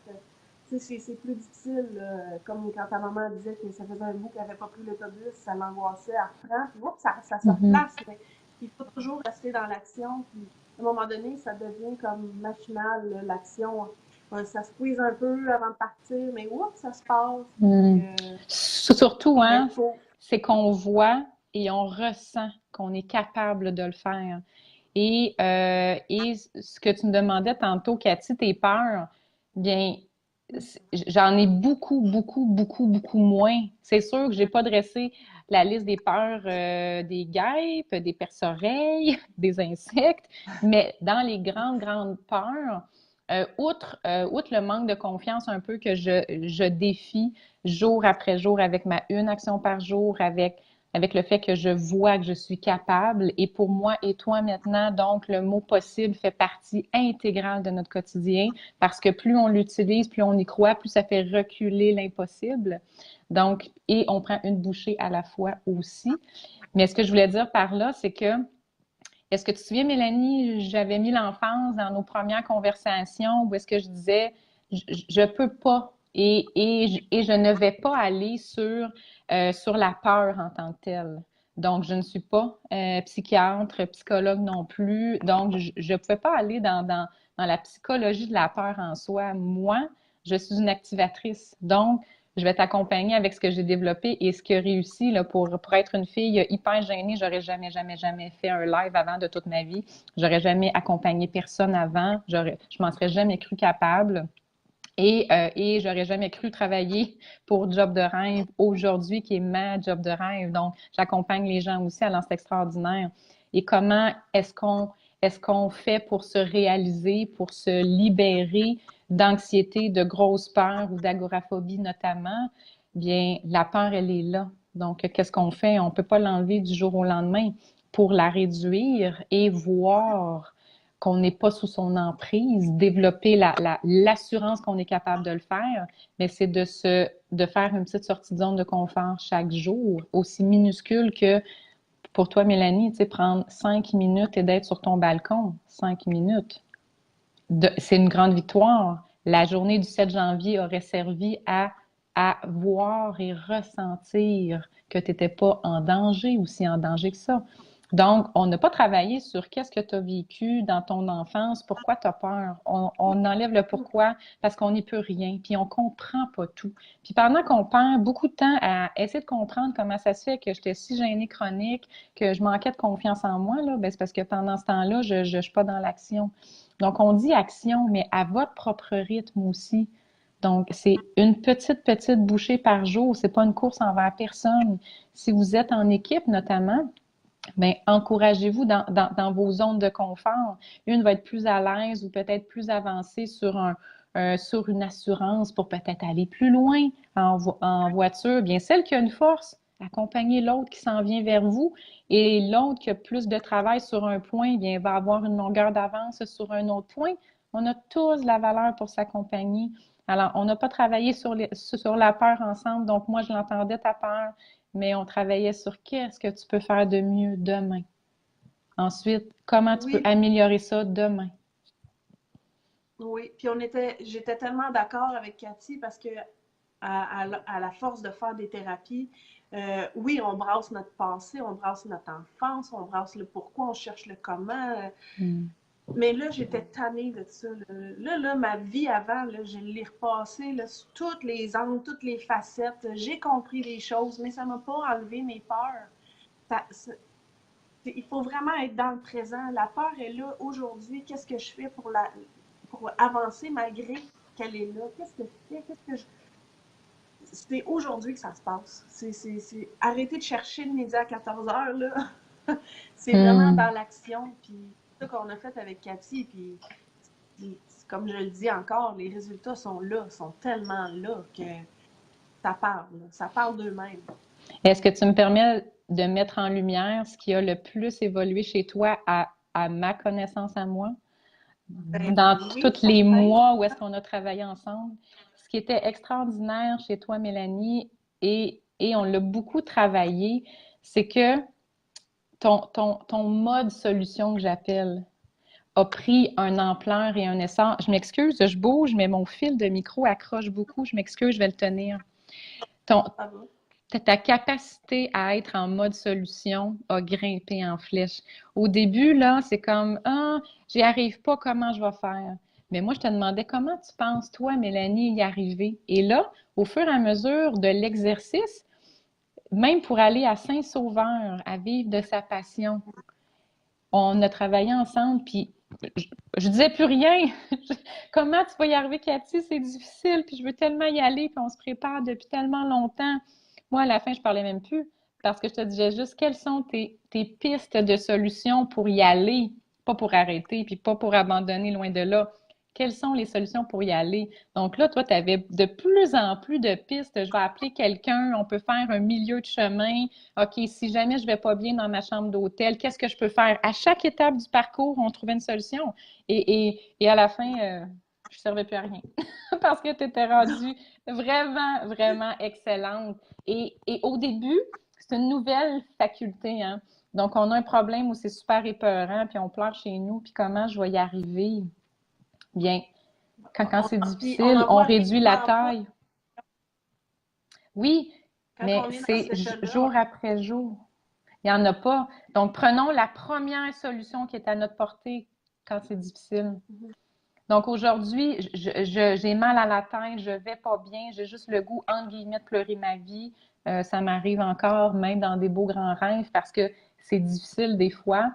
Tu sais, c'est plus difficile. Comme quand ta maman disait que ça faisait un bout qu'elle n'avait pas pris l'autobus, ça l'angoissait, elle reprend, puis oups, ça se Mhm. replace. Mais il faut toujours rester dans l'action. Puis à un moment donné, ça devient comme machinal, l'action. Ça se prise un peu avant de partir, mais oups, ça se passe. Mm. Puis, Surtout, mais hein, faut. c'est qu'on voit et on ressent qu'on est capable de le faire. Et ce que tu me demandais tantôt, Cathy, tes peurs, bien, j'en ai beaucoup, beaucoup, beaucoup, beaucoup moins. C'est sûr que j'ai pas dressé la liste des peurs des guêpes, des perce-oreilles, des insectes, mais dans les grandes, grandes peurs, outre le manque de confiance un peu que je défie jour après jour avec ma une action par jour, avec le fait que je vois que je suis capable. Et pour moi et toi maintenant, donc, le mot possible fait partie intégrale de notre quotidien parce que plus on l'utilise, plus on y croit, plus ça fait reculer l'impossible. Donc, et on prend une bouchée à la fois aussi. Mais ce que je voulais dire par là, c'est que, est-ce que tu te souviens, Mélanie, j'avais mis l'enfance dans nos premières conversations où est-ce que je disais, je peux pas et je ne vais pas aller sur la peur en tant que telle. Donc, je ne suis pas psychiatre, psychologue non plus. Donc, je ne pouvais pas aller dans la psychologie de la peur en soi. Moi, je suis une activatrice. Donc, je vais t'accompagner avec ce que j'ai développé et ce qui a réussi là, pour être une fille hyper gênée. J'aurais jamais, jamais, jamais fait un live avant de toute ma vie. J'aurais jamais accompagné personne avant. Je m'en serais jamais cru capable. Et j'aurais jamais cru travailler pour Job de rêve aujourd'hui, qui est ma job de rêve. Donc, j'accompagne les gens aussi à Lance extraordinaire. Et comment est-ce qu'on fait pour se réaliser, pour se libérer d'anxiété, de grosses peurs ou d'agoraphobie notamment? Bien, la peur, elle est là. Donc, qu'est-ce qu'on fait? On ne peut pas l'enlever du jour au lendemain pour la réduire et voir qu'on n'est pas sous son emprise, développer l'assurance qu'on est capable de le faire, mais c'est de faire une petite sortie de zone de confort chaque jour, aussi minuscule que pour toi, Mélanie, tu sais, prendre 5 minutes et d'être sur ton balcon, 5 minutes. C'est une grande victoire. La journée du 7 janvier aurait servi à voir et ressentir que tu n'étais pas en danger, aussi en danger que ça. Donc, on n'a pas travaillé sur qu'est-ce que tu as vécu dans ton enfance, pourquoi tu as peur. On enlève le pourquoi parce qu'on n'y peut rien, puis on comprend pas tout. Puis pendant qu'on perd beaucoup de temps à essayer de comprendre comment ça se fait que j'étais si gênée chronique, que je manquais de confiance en moi, là, ben c'est parce que pendant ce temps-là, je suis pas dans l'action. Donc, on dit action, mais à votre propre rythme aussi. Donc, c'est une petite, petite bouchée par jour. C'est pas une course envers personne. Si vous êtes en équipe, notamment, bien, encouragez-vous dans vos zones de confort. Une va être plus à l'aise ou peut-être plus avancée sur une assurance pour peut-être aller plus loin en voiture. Bien, celle qui a une force, accompagnez l'autre qui s'en vient vers vous et l'autre qui a plus de travail sur un point, bien, va avoir une longueur d'avance sur un autre point. On a tous la valeur pour s'accompagner. Alors, on n'a pas travaillé sur la peur ensemble, donc moi, je l'entendais, ta peur, mais on travaillait sur qu'est-ce que tu peux faire de mieux demain. Ensuite, comment tu peux Oui, améliorer ça demain. oui. Puis j'étais tellement d'accord avec Cathy parce que à la force de faire des thérapies, oui, on brasse notre passé, on brasse notre enfance, on brasse le pourquoi, on cherche le comment. Mm. Mais là, j'étais tannée de ça. Là, ma vie avant, là, je l'ai repassée là, sur toutes les angles, toutes les facettes. J'ai compris des choses, mais ça ne m'a pas enlevé mes peurs. Ça, il faut vraiment être dans le présent. La peur est là aujourd'hui. Qu'est-ce que je fais pour avancer malgré qu'elle est là? Qu'est-ce que je fais? C'est aujourd'hui que ça se passe. C'est arrêter de chercher le midi à 14 heures, là. C'est vraiment dans l'action. Puis c'est ça qu'on a fait avec Cathy. Puis, comme je le dis encore, les résultats sont là, sont tellement là que ça parle. Ça parle d'eux-mêmes. Est-ce que tu me permets de mettre en lumière ce qui a le plus évolué chez toi à ma connaissance à moi? Ben, Dans oui, tous les certain. mois où est-ce qu'on a travaillé ensemble. Ce qui était extraordinaire chez toi, Mélanie, et on l'a beaucoup travaillé, c'est que ton mode solution que j'appelle a pris un ampleur et un essor. Je m'excuse, je bouge, mais mon fil de micro accroche beaucoup. Je m'excuse, je vais le tenir. Ton, Ça va. Ta capacité à être en mode solution a grimpé en flèche. Au début, là, c'est comme, ah, j'y arrive pas, comment je vais faire? Mais moi, je te demandais comment tu penses, toi, Mélanie, y arriver. Et là, au fur et à mesure de l'exercice, même pour aller à Saint-Sauveur, à vivre de sa passion, on a travaillé ensemble, puis je disais plus rien. Comment tu vas y arriver, Cathy? C'est difficile, puis je veux tellement y aller, puis on se prépare depuis tellement longtemps. Moi, à la fin, je parlais même plus parce que je te disais juste quelles sont tes pistes de solutions pour y aller, pas pour arrêter, puis pas pour abandonner loin de là. Quelles sont les solutions pour y aller? Donc là, toi, tu avais de plus en plus de pistes. Je vais appeler quelqu'un, on peut faire un milieu de chemin. OK, si jamais je vais pas bien dans ma chambre d'hôtel, qu'est-ce que je peux faire? À chaque étape du parcours, on trouvait une solution. Et à la fin, je ne servais plus à rien parce que tu étais rendue vraiment, vraiment excellente. Et au début, c'est une nouvelle faculté, hein. Donc, on a un problème où c'est super épeurant, puis on pleure chez nous, puis comment je vais y arriver? Bien, quand c'est On difficile, en on voit réduit la absolument pas taille. Oui, quand mais on est dans c'est cet état-là. jour après jour. Il n'y en a pas. Donc, prenons la première solution qui est à notre portée quand c'est difficile. Donc, aujourd'hui, j'ai mal à la tête, je vais pas bien, j'ai juste le goût, entre guillemets, de pleurer ma vie. Ça m'arrive encore, même dans des beaux grands rêves, parce que c'est difficile des fois.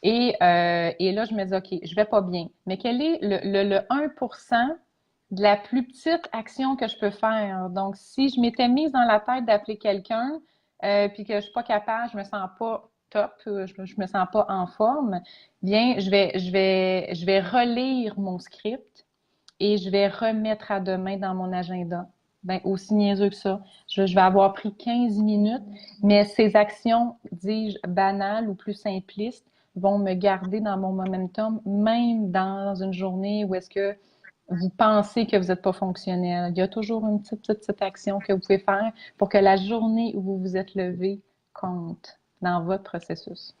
Et là, je me dis, OK, je vais pas bien. Mais quel est le 1% de la plus petite action que je peux faire? Donc, si je m'étais mise dans la tête d'appeler quelqu'un, puis que je suis pas capable, je me sens pas top, je me sens pas en forme, bien, je vais relire mon script et je vais remettre à demain dans mon agenda. Ben, aussi niaiseux que ça. Je vais avoir pris 15 minutes, mais ces actions, dis-je, banales ou plus simplistes, vont me garder dans mon momentum, même dans une journée où est-ce que vous pensez que vous n'êtes pas fonctionnel. Il y a toujours une petite action que vous pouvez faire pour que la journée où vous vous êtes levé compte dans votre processus.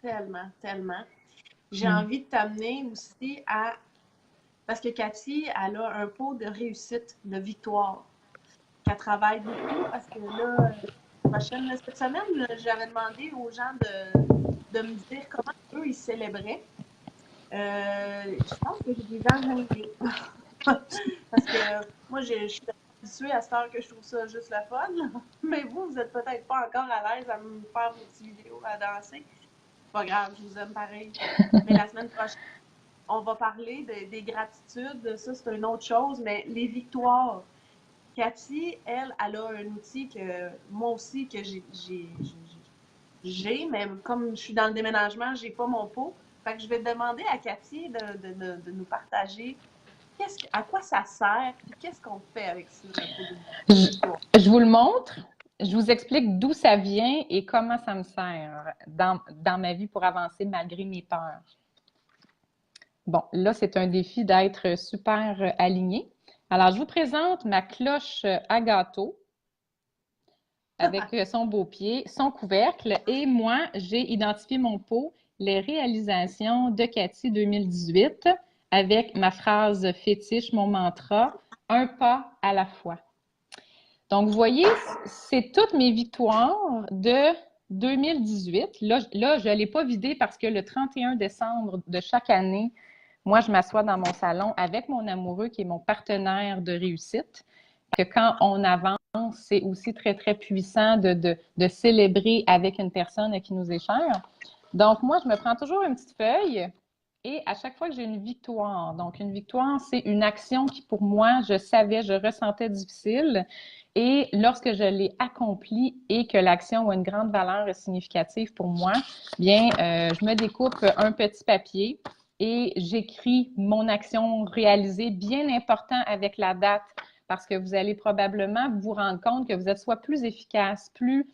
Tellement, tellement. J'ai Mm. envie de t'amener aussi à... Parce que Cathy, elle a un pot de réussite, de victoire, qu'elle travaille beaucoup parce que là, cette semaine, j'avais demandé aux gens de me dire comment eux, ils célébraient. Je pense que j'ai des enragés. Parce que moi, je suis habituée à cette heure que je trouve ça juste la fun. Mais vous êtes peut-être pas encore à l'aise à me faire vos petites vidéos à danser. Pas grave, je vous aime pareil. Mais la semaine prochaine, on va parler des gratitudes. Ça, c'est une autre chose. Mais les victoires. Cathy, elle a un outil que moi aussi, que mais comme je suis dans le déménagement, j'ai pas mon pot. Fait que je vais demander à Cathy de nous partager à quoi ça sert et qu'est-ce qu'on fait avec ça, un pot de Je, victoire. je vous le montre. Je vous explique d'où ça vient et comment ça me sert dans ma vie pour avancer malgré mes peurs. Bon, là, c'est un défi d'être super aligné. Alors, je vous présente ma cloche à gâteau avec son beau pied, son couvercle et moi, j'ai identifié mon pot, les réalisations de Cathy 2018 avec ma phrase fétiche, mon mantra, un pas à la fois. Donc, vous voyez, c'est toutes mes victoires de 2018, là je ne l'ai pas vidé parce que le 31 décembre de chaque année, moi, je m'assois dans mon salon avec mon amoureux qui est mon partenaire de réussite, que quand on avance, c'est aussi très, très puissant de célébrer avec une personne qui nous est chère. Donc, moi, je me prends toujours une petite feuille et à chaque fois que j'ai une victoire, donc une victoire, c'est une action qui, pour moi, je ressentais difficile. Et lorsque je l'ai accomplie et que l'action a une grande valeur significative pour moi, bien, je me découpe un petit papier et j'écris mon action réalisée, bien important avec la date, parce que vous allez probablement vous rendre compte que vous êtes soit plus efficace, plus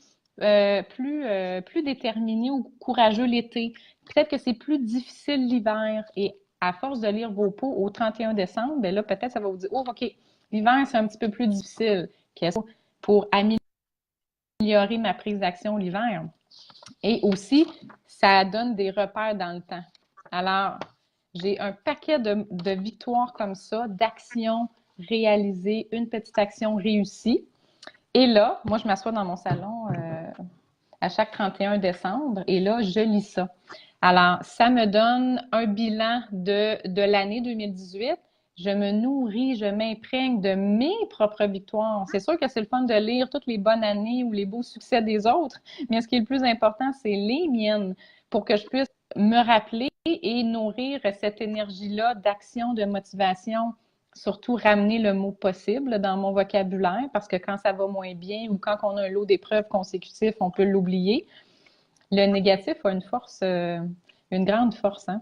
déterminé ou courageux l'été. Peut-être que c'est plus difficile l'hiver. Et à force de lire vos pots au 31 décembre, bien là, peut-être ça va vous dire, oh, OK, l'hiver, c'est un petit peu plus difficile. Qu'est-ce pour améliorer ma prise d'action l'hiver? Et aussi, ça donne des repères dans le temps. Alors, j'ai un paquet de victoires comme ça, d'actions réalisées, une petite action réussie. Et là, moi, je m'assois dans mon salon à chaque 31 décembre et là, je lis ça. Alors, ça me donne un bilan de l'année 2018. Je me nourris, je m'imprègne de mes propres victoires. C'est sûr que c'est le fun de lire toutes les bonnes années ou les beaux succès des autres, mais ce qui est le plus important, c'est les miennes pour que je puisse me rappeler et nourrir cette énergie-là d'action, de motivation. Surtout ramener le mot possible dans mon vocabulaire parce que quand ça va moins bien ou quand on a un lot d'épreuves consécutifs, on peut l'oublier. Le négatif a une force, une grande force, hein?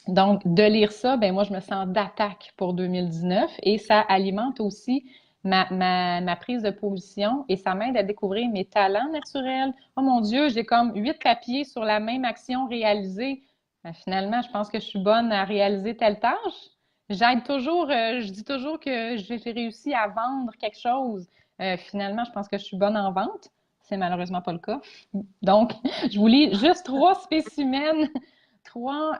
Donc, de lire ça, ben moi, je me sens d'attaque pour 2019 et ça alimente aussi ma prise de position et ça m'aide à découvrir mes talents naturels. Oh mon Dieu, j'ai comme 8 papiers sur la même action réalisée. Ben, finalement, je pense que je suis bonne à réaliser telle tâche. J'aide toujours, je dis toujours que j'ai réussi à vendre quelque chose. Finalement, je pense que je suis bonne en vente. C'est malheureusement pas le cas. Donc, je vous lis juste 3 spécimens, trois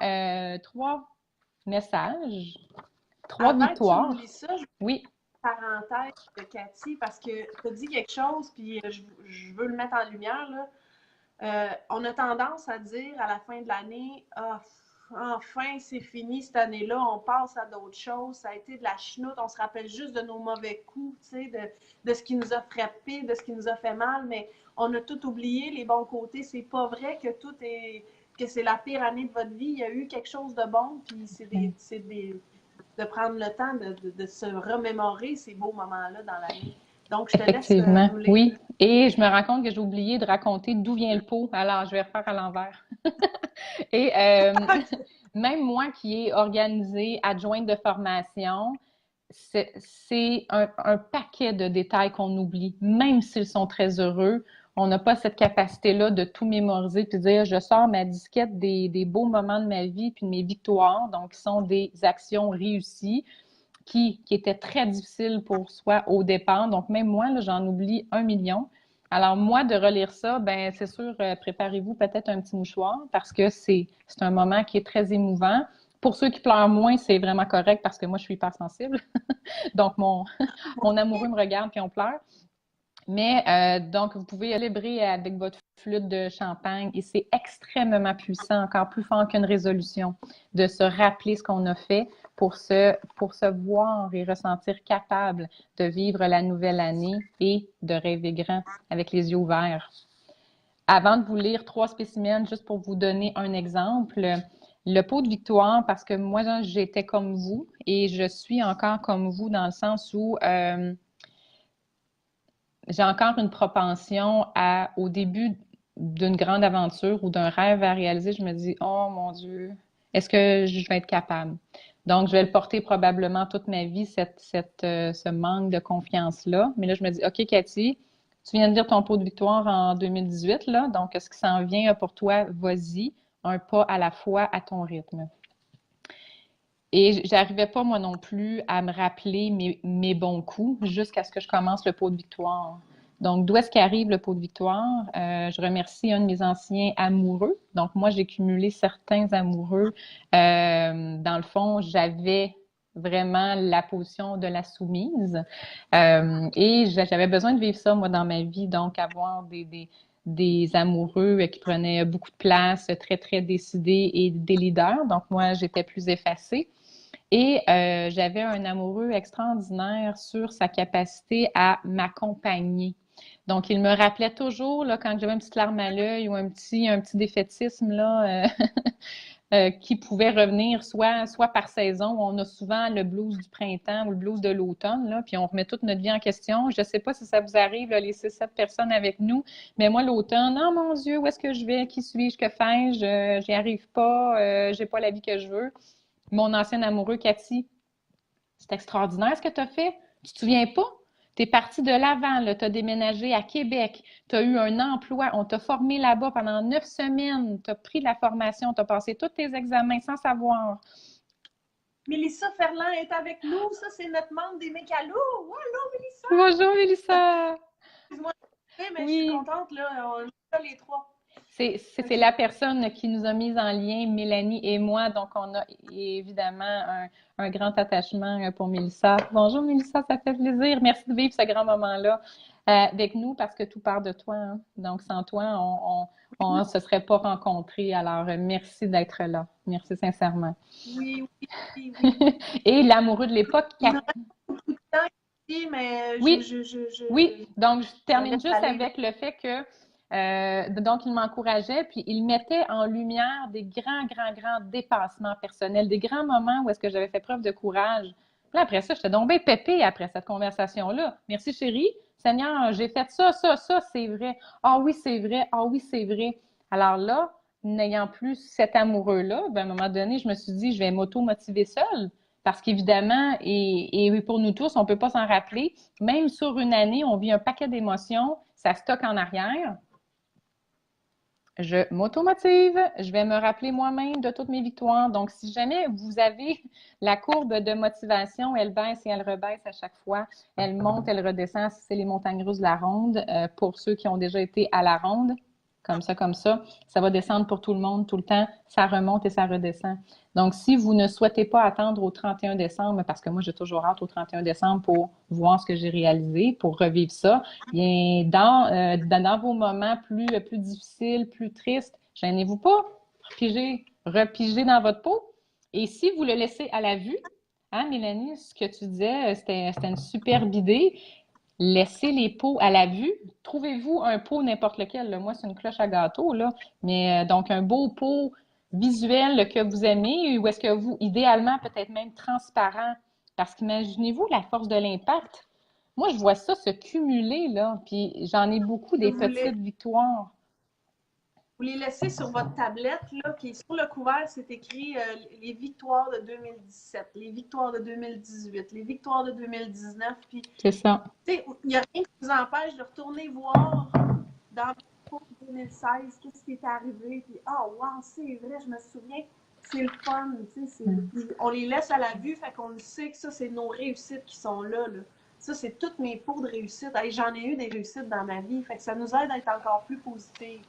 messages, 3 Avant que tu nous victoires. lis ça, je Oui, parenthèse de Cathy parce que tu as dit quelque chose, puis je veux le mettre en lumière. Là. On a tendance à dire à la fin de l'année, ah, enfin, c'est fini cette année-là, on passe à d'autres choses. Ça a été de la chenoute, on se rappelle juste de nos mauvais coups, de ce qui nous a frappé, de ce qui nous a fait mal, mais on a tout oublié, les bons côtés. C'est pas vrai que tout est que c'est la pire année de votre vie. Il y a eu quelque chose de bon, puis de prendre le temps de se remémorer ces beaux moments-là dans l'année. Donc, je te laisse effectivement. nous les... Oui. Et je me rends compte que j'ai oublié de raconter d'où vient le pot. Alors, je vais refaire à l'envers. Et même moi qui est organisée, adjointe de formation, c'est un paquet de détails qu'on oublie, même s'ils sont très heureux. On n'a pas cette capacité-là de tout mémoriser puis de dire je sors ma disquette des beaux moments de ma vie puis de mes victoires, donc qui sont des actions réussies qui étaient très difficiles pour soi au départ. Donc, même moi, j'en oublie 1 million. Alors, moi, de relire ça, ben c'est sûr, préparez-vous peut-être un petit mouchoir parce que c'est un moment qui est très émouvant. Pour ceux qui pleurent moins, c'est vraiment correct parce que moi, je suis hyper sensible. Donc, mon amoureux me regarde puis on pleure. Mais donc, vous pouvez célébrer avec votre flûte de champagne et c'est extrêmement puissant, encore plus fort qu'une résolution, de se rappeler ce qu'on a fait pour se voir et ressentir capable de vivre la nouvelle année et de rêver grand avec les yeux ouverts. Avant de vous lire 3 spécimens, juste pour vous donner un exemple, le pot de victoire, parce que moi, j'étais comme vous et je suis encore comme vous dans le sens où j'ai encore une propension au début d'une grande aventure ou d'un rêve à réaliser, je me dis, oh mon Dieu, est-ce que je vais être capable? Donc, je vais le porter probablement toute ma vie, ce manque de confiance-là. Mais là, je me dis, OK, Cathy, tu viens de lire ton pot de victoire en 2018, là, donc ce qui s'en vient pour toi, vas-y, un pas à la fois à ton rythme. Et j'arrivais pas, moi non plus, à me rappeler mes bons coups jusqu'à ce que je commence le pot de victoire. Donc, d'où est-ce qu'arrive le pot de victoire? Je remercie un de mes anciens amoureux. Donc, moi, j'ai cumulé certains amoureux. Dans le fond, j'avais vraiment la position de la soumise. Et j'avais besoin de vivre ça, moi, dans ma vie. Donc, avoir des amoureux qui prenaient beaucoup de place, très, très décidés et des leaders. Donc, moi, j'étais plus effacée. Et j'avais un amoureux extraordinaire sur sa capacité à m'accompagner. Donc, il me rappelait toujours, là, quand j'avais une petite larme à l'œil ou un petit défaitisme, là, qui pouvait revenir soit par saison. On a souvent le blues du printemps ou le blues de l'automne, là, puis on remet toute notre vie en question. Je ne sais pas si ça vous arrive, là, les 6-7 personnes avec nous, mais moi, l'automne, oh mon Dieu, où est-ce que je vais? Qui suis-je? Que fais-je? J'y arrive pas, j'ai pas la vie que je veux. Mon ancien amoureux, Cathy, c'est extraordinaire ce que tu as fait. Tu te souviens pas? Tu es parti de Laval, tu as déménagé à Québec, tu as eu un emploi, on t'a formé là-bas pendant 9 semaines, tu as pris de la formation, tu as passé tous tes examens sans savoir. Mélissa Ferland est avec nous. Ça, c'est notre membre des Mécalos. Allô, Mélissa! Bonjour, Mélissa! Excuse-moi, mais je suis Oui. contente, là. On est là les trois. C'est la personne qui nous a mis en lien, Mélanie et moi. Donc, on a évidemment un grand attachement pour Mélissa. Bonjour, Mélissa, ça fait plaisir. Merci de vivre ce grand moment-là avec nous parce que tout part de toi. Hein. Donc, sans toi, on ne se serait pas rencontrés. Alors, merci d'être là. Merci sincèrement. Oui, oui, oui, oui. Et l'amoureux de l'époque, Il me reste beaucoup de temps ici, mais oui, oui. Donc, je termine juste avec le fait que donc, il m'encourageait, puis il mettait en lumière des grands dépassements personnels, des grands moments où est-ce que j'avais fait preuve de courage. Puis là, après ça, j'étais donc bien pépée après cette conversation-là. Merci, chérie. Seigneur, j'ai fait ça, c'est vrai. Ah oui, c'est vrai. Ah oui, c'est vrai. Alors là, n'ayant plus cet amoureux-là, ben, à un moment donné, je me suis dit, je vais m'auto-motiver seule. Parce qu'évidemment, et pour nous tous, on ne peut pas s'en rappeler, même sur une année, on vit un paquet d'émotions, ça stocke en arrière. Je m'automotive, je vais me rappeler moi-même de toutes mes victoires. Donc, si jamais vous avez la courbe de motivation, elle baisse et elle rebaisse à chaque fois, elle monte, elle redescend, si c'est les montagnes russes de la ronde, pour ceux qui ont déjà été à la ronde, comme ça va descendre pour tout le monde tout le temps, ça remonte et ça redescend. Donc, si vous ne souhaitez pas attendre au 31 décembre, parce que moi, j'ai toujours hâte au 31 décembre pour voir ce que j'ai réalisé, pour revivre ça, bien, dans vos moments plus difficiles, plus tristes, gênez-vous pas, repigez dans votre peau. Et si vous le laissez à la vue, hein, Mélanie, ce que tu disais, c'était une superbe idée. Laissez les pots à la vue. Trouvez-vous un pot n'importe lequel. Là. Moi, c'est une cloche à gâteau, là. Mais donc, un beau pot visuel que vous aimez ou est-ce que vous, idéalement, peut-être même transparent. Parce qu'imaginez-vous la force de l'impact. Moi, je vois ça se cumuler, là. Puis j'en ai beaucoup des petites victoires. Vous les laissez sur votre tablette, là, puis sur le couvert, c'est écrit les victoires de 2017, les victoires de 2018, les victoires de 2019. Puis, c'est ça. Il n'y a rien qui vous empêche de retourner voir dans 2016 qu'est-ce qui est arrivé. Puis, wow, c'est vrai, je me souviens, c'est le fun. On les laisse à la vue, fait qu'on le sait que ça, c'est nos réussites qui sont là. Ça, c'est toutes mes pots de réussite. Hey, j'en ai eu des réussites dans ma vie, fait que ça nous aide à être encore plus positifs.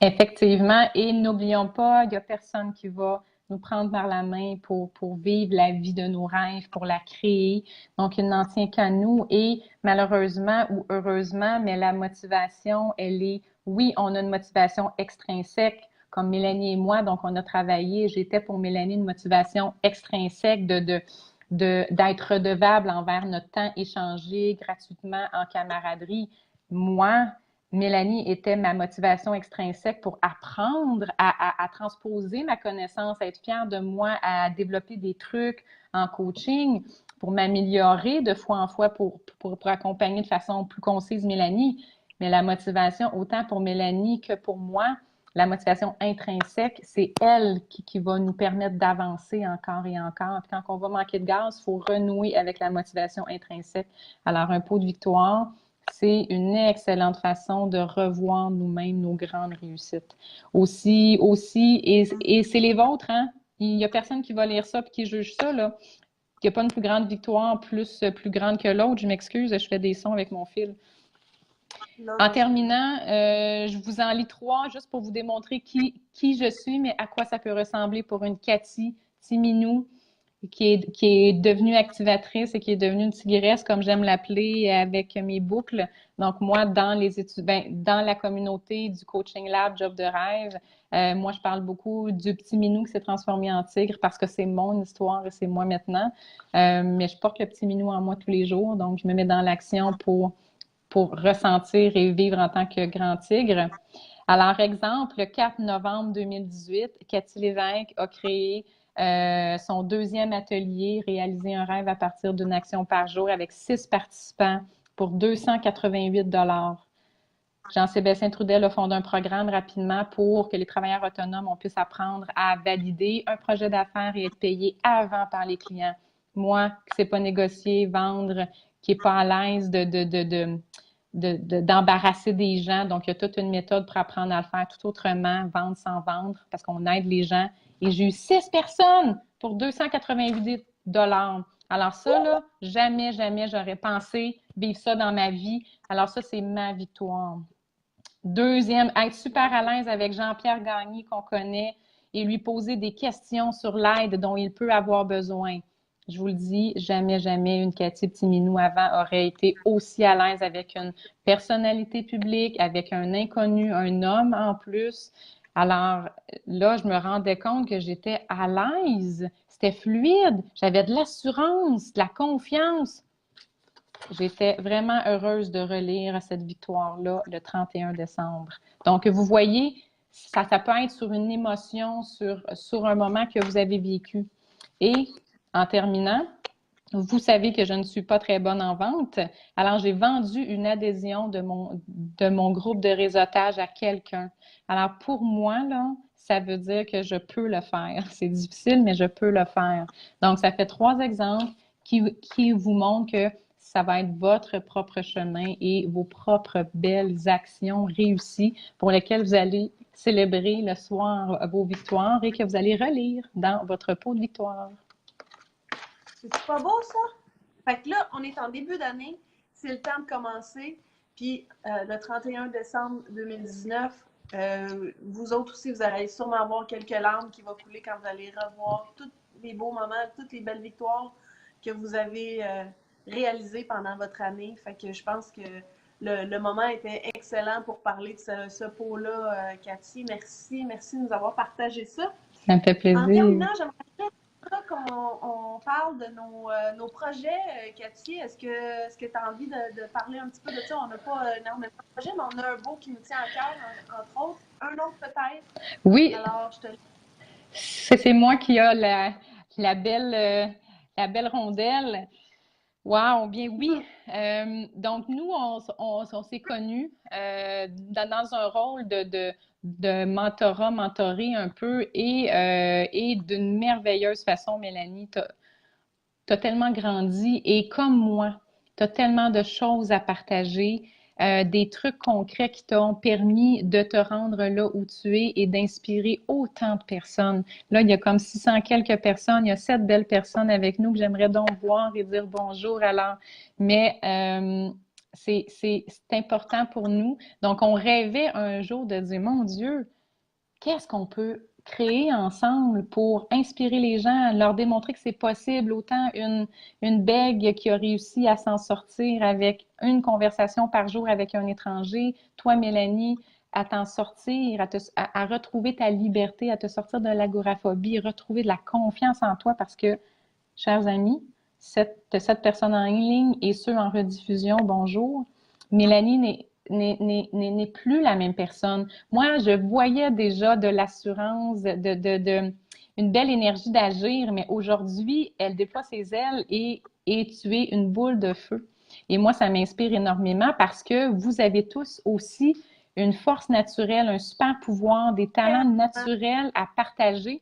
Effectivement, et n'oublions pas, il n'y a personne qui va nous prendre par la main pour vivre la vie de nos rêves, pour la créer. Donc, il n'en tient qu'à nous et malheureusement ou heureusement, mais la motivation, elle est, oui, on a une motivation extrinsèque, comme Mélanie et moi, donc on a travaillé, j'étais pour Mélanie une motivation extrinsèque d'être redevable envers notre temps échangé gratuitement en camaraderie. Moi, Mélanie était ma motivation extrinsèque pour apprendre à transposer ma connaissance, à être fière de moi, à développer des trucs en coaching pour m'améliorer de fois en fois pour accompagner de façon plus concise Mélanie. Mais la motivation, autant pour Mélanie que pour moi, la motivation intrinsèque, c'est elle qui va nous permettre d'avancer encore et encore. Puis quand on va manquer de gaz, il faut renouer avec la motivation intrinsèque. Alors, un pot de victoire, c'est une excellente façon de revoir nous-mêmes nos grandes réussites. Aussi, et c'est les vôtres, hein? Il n'y a personne qui va lire ça et qui juge ça, là. Il n'y a pas une plus grande victoire plus grande que l'autre. Je m'excuse, je fais des sons avec mon fil. Non. En terminant, je vous en lis 3 juste pour vous démontrer qui je suis, mais à quoi ça peut ressembler pour une Cathy Timinou qui est devenue activatrice et qui est devenue une tigresse, comme j'aime l'appeler, avec mes boucles. Donc, moi, dans les études, dans la communauté du coaching lab Job de rêve, moi, je parle beaucoup du petit minou qui s'est transformé en tigre parce que c'est mon histoire et c'est moi maintenant. Mais je porte le petit minou en moi tous les jours, donc je me mets dans l'action pour ressentir et vivre en tant que grand tigre. Alors, exemple, le 4 novembre 2018, Cathy Lévesque a créé son deuxième atelier, réaliser un rêve à partir d'une action par jour avec 6 participants pour 288 $. Jean-Sébastien Trudel a fondé un programme rapidement pour que les travailleurs autonomes on puisse apprendre à valider un projet d'affaires et être payé avant par les clients. Moi, qui ne sais pas négocier, vendre, qui n'est pas à l'aise d'embarrasser des gens. Donc, il y a toute une méthode pour apprendre à le faire tout autrement, vendre sans vendre, parce qu'on aide les gens. Et j'ai eu 6 personnes pour 288 $. Alors ça, là, jamais, jamais j'aurais pensé vivre ça dans ma vie. Alors ça, c'est ma victoire. Deuxième, être super à l'aise avec Jean-Pierre Gagné qu'on connaît et lui poser des questions sur l'aide dont il peut avoir besoin. Je vous le dis, jamais, jamais une Cathy Petit-Minou avant aurait été aussi à l'aise avec une personnalité publique, avec un inconnu, un homme en plus. Alors là, je me rendais compte que j'étais à l'aise, c'était fluide, j'avais de l'assurance, de la confiance. J'étais vraiment heureuse de relire cette victoire-là le 31 décembre. Donc, vous voyez, ça peut être sur une émotion, sur un moment que vous avez vécu. Et en terminant, vous savez que je ne suis pas très bonne en vente. Alors, j'ai vendu une adhésion de mon groupe de réseautage à quelqu'un. Alors, pour moi, là, ça veut dire que je peux le faire. C'est difficile, mais je peux le faire. Donc, ça fait 3 exemples qui vous montrent que ça va être votre propre chemin et vos propres belles actions réussies pour lesquelles vous allez célébrer le soir vos victoires et que vous allez relire dans votre pot de victoire. C'est pas beau, ça? Fait que là, on est en début d'année, c'est le temps de commencer. Puis le 31 décembre 2019, vous autres aussi, vous allez sûrement avoir quelques larmes qui vont couler quand vous allez revoir tous les beaux moments, toutes les belles victoires que vous avez réalisées pendant votre année. Fait que je pense que le moment était excellent pour parler de ce pot-là, Cathy. Merci de nous avoir partagé ça. Ça me fait plaisir. En terminant, j'aimerais qu'on parle de nos projets, Cathy. Est-ce que tu as envie de parler un petit peu de ça? On n'a pas énormément de projets, mais on a un beau qui nous tient à cœur, entre autres. Un autre peut-être? Oui. Alors, je te c'est moi qui a la belle rondelle. Wow, bien oui. Donc, nous, on s'est connus dans un rôle de mentorat, mentoré un peu et d'une merveilleuse façon, Mélanie. Tu as tellement grandi et comme moi, tu as tellement de choses à partager, des trucs concrets qui t'ont permis de te rendre là où tu es et d'inspirer autant de personnes. Là, il y a comme 600 quelques personnes, il y a 7 belles personnes avec nous que j'aimerais donc voir et dire bonjour alors. Mais c'est important pour nous. Donc, on rêvait un jour de dire, mon Dieu, qu'est-ce qu'on peut créer ensemble pour inspirer les gens, leur démontrer que c'est possible, autant une bègue qui a réussi à s'en sortir avec une conversation par jour avec un étranger, toi, Mélanie, à t'en sortir, à retrouver ta liberté, à te sortir de l'agoraphobie, retrouver de la confiance en toi parce que, chers amis, cette personne en ligne et ceux en rediffusion, bonjour, Mélanie n'est plus la même personne. Moi, je voyais déjà de l'assurance, une belle énergie d'agir, mais aujourd'hui, elle déploie ses ailes et tu es une boule de feu. Et moi, ça m'inspire énormément parce que vous avez tous aussi une force naturelle, un super pouvoir, des talents naturels à partager.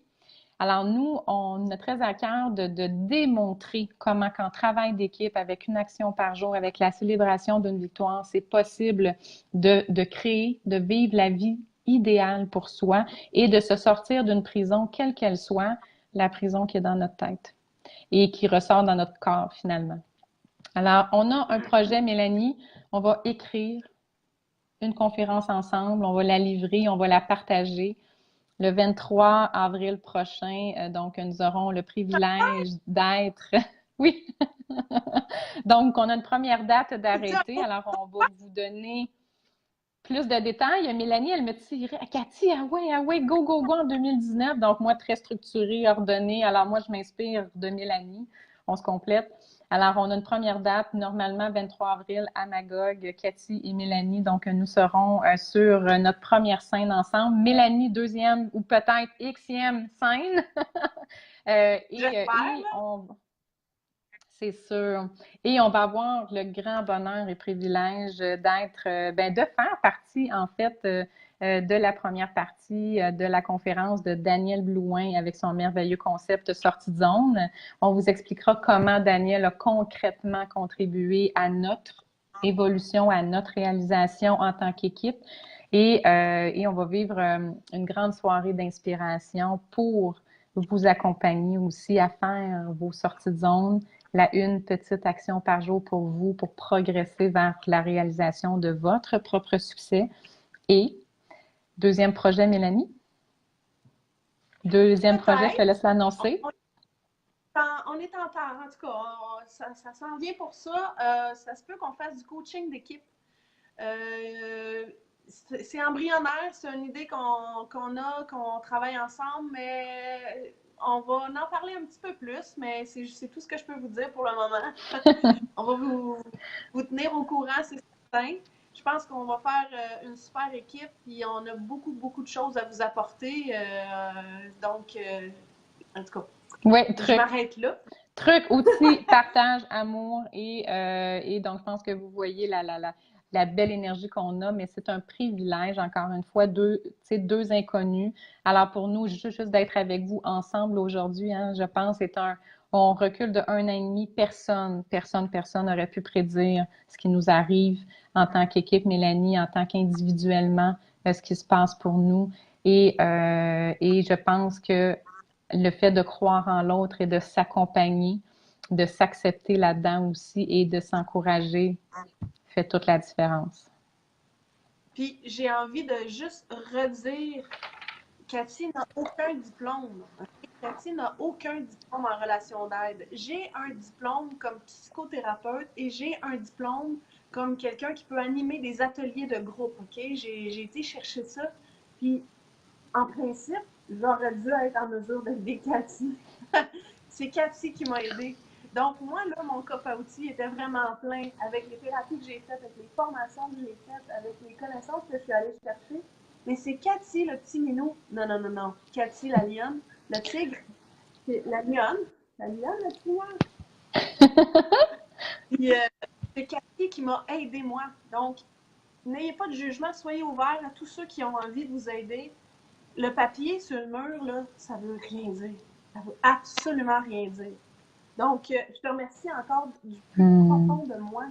Alors, nous, on a très à cœur de démontrer comment, qu'en travail d'équipe, avec une action par jour, avec la célébration d'une victoire, c'est possible de créer, de vivre la vie idéale pour soi et de se sortir d'une prison, quelle qu'elle soit, la prison qui est dans notre tête et qui ressort dans notre corps, finalement. Alors, on a un projet, Mélanie, on va écrire une conférence ensemble, on va la livrer, on va la partager. Le 23 avril prochain, donc nous aurons le privilège d'être Oui. Donc, on a une première date d'arrêté. Alors, on va vous donner plus de détails. Mélanie, elle me tirait, Cathy, ah ouais, go, go, go en 2019. Donc, moi, très structurée, ordonnée. Alors, moi, je m'inspire de Mélanie. On se complète. Alors, on a une première date, normalement 23 avril à Magog, Cathy et Mélanie. Donc, nous serons sur notre première scène ensemble. Mélanie, deuxième ou peut-être Xème scène. J'espère, là. C'est sûr. Et on va avoir le grand bonheur et privilège d'être, de faire partie, en fait, de la première partie de la conférence de Daniel Blouin avec son merveilleux concept Sortie de zone. On vous expliquera comment Daniel a concrètement contribué à notre évolution, à notre réalisation en tant qu'équipe. Et on va vivre une grande soirée d'inspiration pour vous accompagner aussi à faire vos sorties de zone, une petite action par jour pour vous, pour progresser vers la réalisation de votre propre succès. Et deuxième projet, Mélanie? Deuxième projet, je te laisse l'annoncer. On est en temps, en tout cas, ça s'en vient pour ça. Ça se peut qu'on fasse du coaching d'équipe. C'est embryonnaire, c'est une idée qu'on travaille ensemble, mais on va en parler un petit peu plus, mais c'est tout ce que je peux vous dire pour le moment. On va vous tenir au courant, c'est certain. Je pense qu'on va faire une super équipe, puis on a beaucoup, beaucoup de choses à vous apporter. Donc, en tout cas, ouais, je m'arrête là. Truc, outils, partage, amour et donc je pense que vous voyez la belle énergie qu'on a, mais c'est un privilège, encore une fois, deux inconnus. Alors pour nous, juste d'être avec vous ensemble aujourd'hui, hein, je pense, on recule de 1 an et demi, personne n'aurait pu prédire ce qui nous arrive en tant qu'équipe, Mélanie, en tant qu'individuellement, ce qui se passe pour nous. Et je pense que le fait de croire en l'autre et de s'accompagner, de s'accepter là-dedans aussi et de s'encourager fait toute la différence. Puis j'ai envie de juste redire, Cathy n'a aucun diplôme. Cathy n'a aucun diplôme en relation d'aide. J'ai un diplôme comme psychothérapeute et j'ai un diplôme comme quelqu'un qui peut animer des ateliers de groupe. OK? J'ai été chercher ça. Puis, en principe, j'aurais dû être en mesure d'aider Cathy. C'est Cathy qui m'a aidée. Donc, moi, là, mon coffre à outils était vraiment plein avec les thérapies que j'ai faites, avec les formations que j'ai faites, avec les connaissances que je suis allée chercher. Mais c'est Cathy, le petit minou. Non. Cathy, la lionne. Le tigre, c'est la lionne. La lionne, le tigre. Puis, c'est Cathy qui m'a aidé, moi. Donc, n'ayez pas de jugement. Soyez ouverts à tous ceux qui ont envie de vous aider. Le papier sur le mur, là, ça veut rien dire. Ça veut absolument rien dire. Donc, je te remercie encore du plus profond de moi.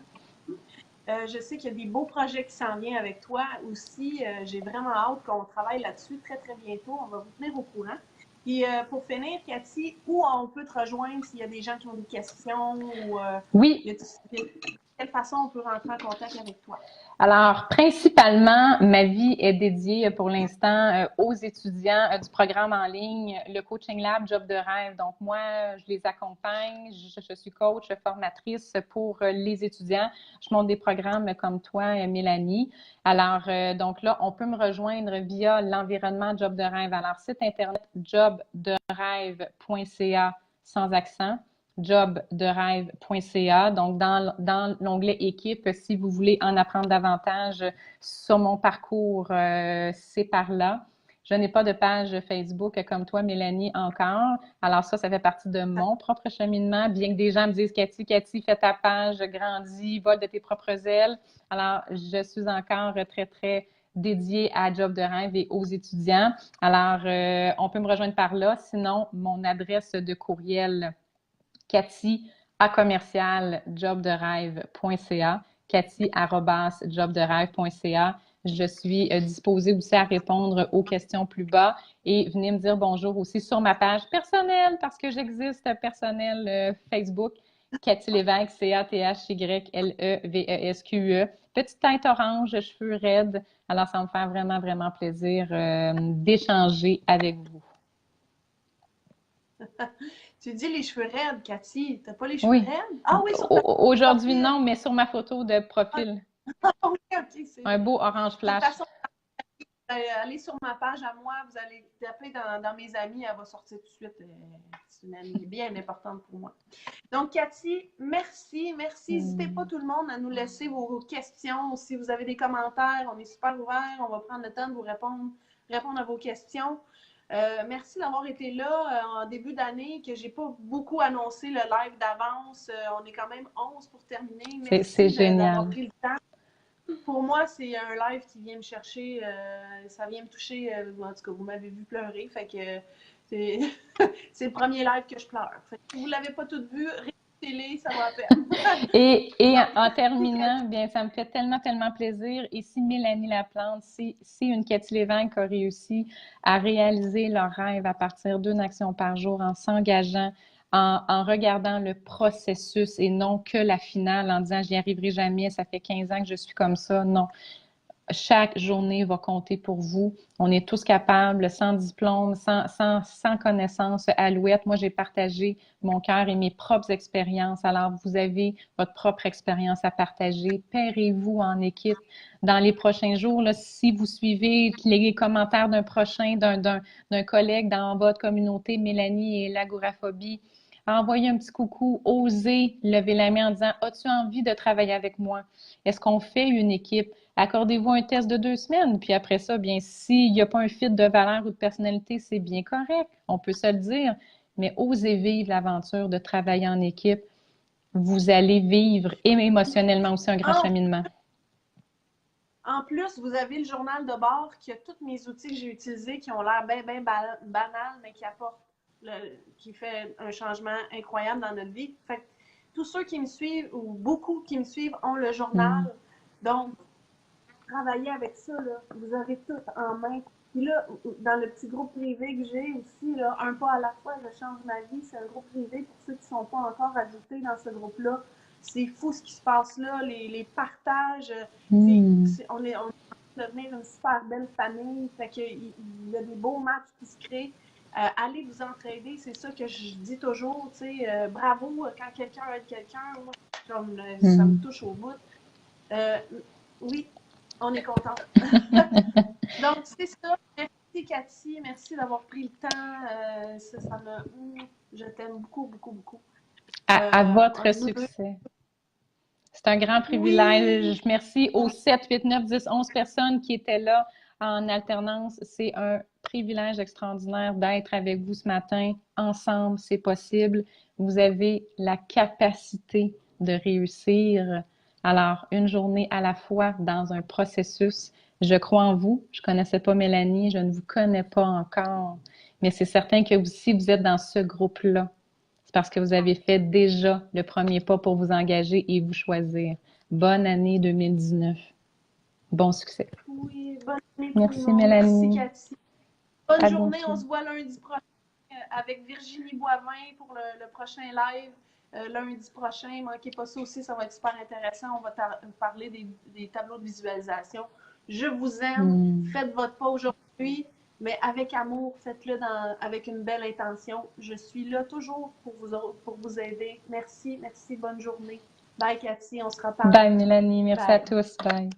Je sais qu'il y a des beaux projets qui s'en viennent avec toi aussi. J'ai vraiment hâte qu'on travaille là-dessus très, très bientôt. On va vous tenir au courant. Et pour finir, Cathy, où on peut te rejoindre s'il y a des gens qui ont des questions ou oui. De quelle façon on peut rentrer en contact avec toi? Alors, principalement, ma vie est dédiée pour l'instant aux étudiants du programme en ligne, le Coaching Lab Job de rêve. Donc, moi, je les accompagne, je suis coach, formatrice pour les étudiants. Je monte des programmes comme toi, Mélanie. Alors, donc là, on peut me rejoindre via l'environnement Job de rêve. Alors, site internet jobderêve.ca sans accent. jobderêve.ca. Donc, dans l'onglet équipe, si vous voulez en apprendre davantage sur mon parcours, c'est par là. Je n'ai pas de page Facebook comme toi, Mélanie, encore. Alors ça fait partie de mon propre cheminement, bien que des gens me disent, Cathy, fais ta page, grandis, vole de tes propres ailes. Alors, je suis encore très, très dédiée à Job de rêve et aux étudiants. Alors, on peut me rejoindre par là. Sinon, mon adresse de courriel, Cathy à commercial jobderêve.ca, cathy@jobderêve.ca. Je suis disposée aussi à répondre aux questions plus bas et venez me dire bonjour aussi sur ma page personnelle parce que j'existe personnelle Facebook, Cathy Lévesque, CATHYLEVESQE. Petite tête orange, cheveux raides. Alors, ça me fait vraiment, vraiment plaisir d'échanger avec vous. Tu dis les cheveux raides, Cathy. T'as pas les cheveux Oui. raides? Ah oui, sur ta Aujourd'hui, profil. non, mais sur ma photo de profil. Ah oui, OK, c'est Un vrai. beau orange De toute flash. façon, allez sur ma page à moi, vous allez taper dans mes amis, elle va sortir tout de suite. C'est une amie bien importante pour moi. Donc, Cathy, merci. N'hésitez pas tout le monde à nous laisser vos questions. Si vous avez des commentaires, on est super ouverts. On va prendre le temps de vous répondre à vos questions. Merci d'avoir été là en début d'année, que j'ai pas beaucoup annoncé le live d'avance. On est quand même 11 pour terminer. C'est Merci d'avoir génial. pris le temps. Pour moi, c'est un live qui vient me chercher, ça vient me toucher. En tout cas, vous m'avez vu pleurer, fait que c'est le premier live que je pleure. Fait que si vous ne l'avez pas tout vu, réécoutez-les, ça va à peine. Et en terminant, bien, ça me fait tellement, tellement plaisir. Et si Mélanie Laplante, si une Cathy Lévesque a réussi à réaliser leur rêve à partir d'une action par jour en s'engageant, en regardant le processus et non que la finale, en disant j'y arriverai jamais, ça fait 15 ans que je suis comme ça. Non. Chaque journée va compter pour vous. On est tous capables, sans diplôme, sans connaissance. Alouette, moi, j'ai partagé mon cœur et mes propres expériences. Alors, vous avez votre propre expérience à partager. Pairez-vous en équipe. Dans les prochains jours, là, si vous suivez les commentaires d'un prochain, d'un collègue dans votre communauté, Mélanie et l'agoraphobie, envoyez un petit coucou, osez lever la main en disant « As-tu envie de travailler avec moi? Est-ce qu'on fait une équipe? » Accordez-vous un test de 2 semaines, puis après ça, bien, s'il n'y a pas un fit de valeur ou de personnalité, c'est bien correct, on peut se le dire, mais osez vivre l'aventure de travailler en équipe. Vous allez vivre émotionnellement aussi un grand cheminement. En plus, vous avez le journal de bord qui a tous mes outils que j'ai utilisés qui ont l'air bien banal, mais qui fait un changement incroyable dans notre vie. Fait que tous ceux qui me suivent, ou beaucoup qui me suivent, ont le journal. Donc, travailler avec ça, là, vous avez tout en main. Puis là, dans le petit groupe privé que j'ai aussi, là, un pas à la fois, je change ma vie, c'est un groupe privé pour ceux qui ne sont pas encore ajoutés dans ce groupe-là. C'est fou ce qui se passe là, les partages. On est en train de devenir une super belle famille. Fait qu'il y a des beaux matchs qui se créent. Allez vous entraider, c'est ça que je dis toujours. Bravo quand quelqu'un aide quelqu'un. Moi, ça me touche au bout. Oui, on est content. Donc, c'est ça. Merci, Cathy. Merci d'avoir pris le temps. Je t'aime beaucoup, beaucoup, beaucoup. À votre succès. C'est un grand privilège. Oui. Merci aux 7, 8, 9, 10, 11 personnes qui étaient là en alternance. C'est un privilège extraordinaire d'être avec vous ce matin. Ensemble, c'est possible. Vous avez la capacité de réussir. Alors, une journée à la fois dans un processus. Je crois en vous. Je ne connaissais pas Mélanie, je ne vous connais pas encore. Mais c'est certain que si vous êtes dans ce groupe-là, c'est parce que vous avez fait déjà le premier pas pour vous engager et vous choisir. Bonne année 2019. Bon succès. Oui, bonne année tout le monde. Mélanie. Merci, Cathy. Bonne journée. On se voit lundi prochain avec Virginie Boivin pour le prochain live. Lundi prochain, manquez pas ça aussi, ça va être super intéressant. On va parler des tableaux de visualisation. Je vous aime. Faites votre pas aujourd'hui, mais avec amour, faites-le avec une belle intention. Je suis là toujours pour vous aider. Merci, bonne journée. Bye Cathy, on se reparle. Bye Mélanie, merci à tous. Bye.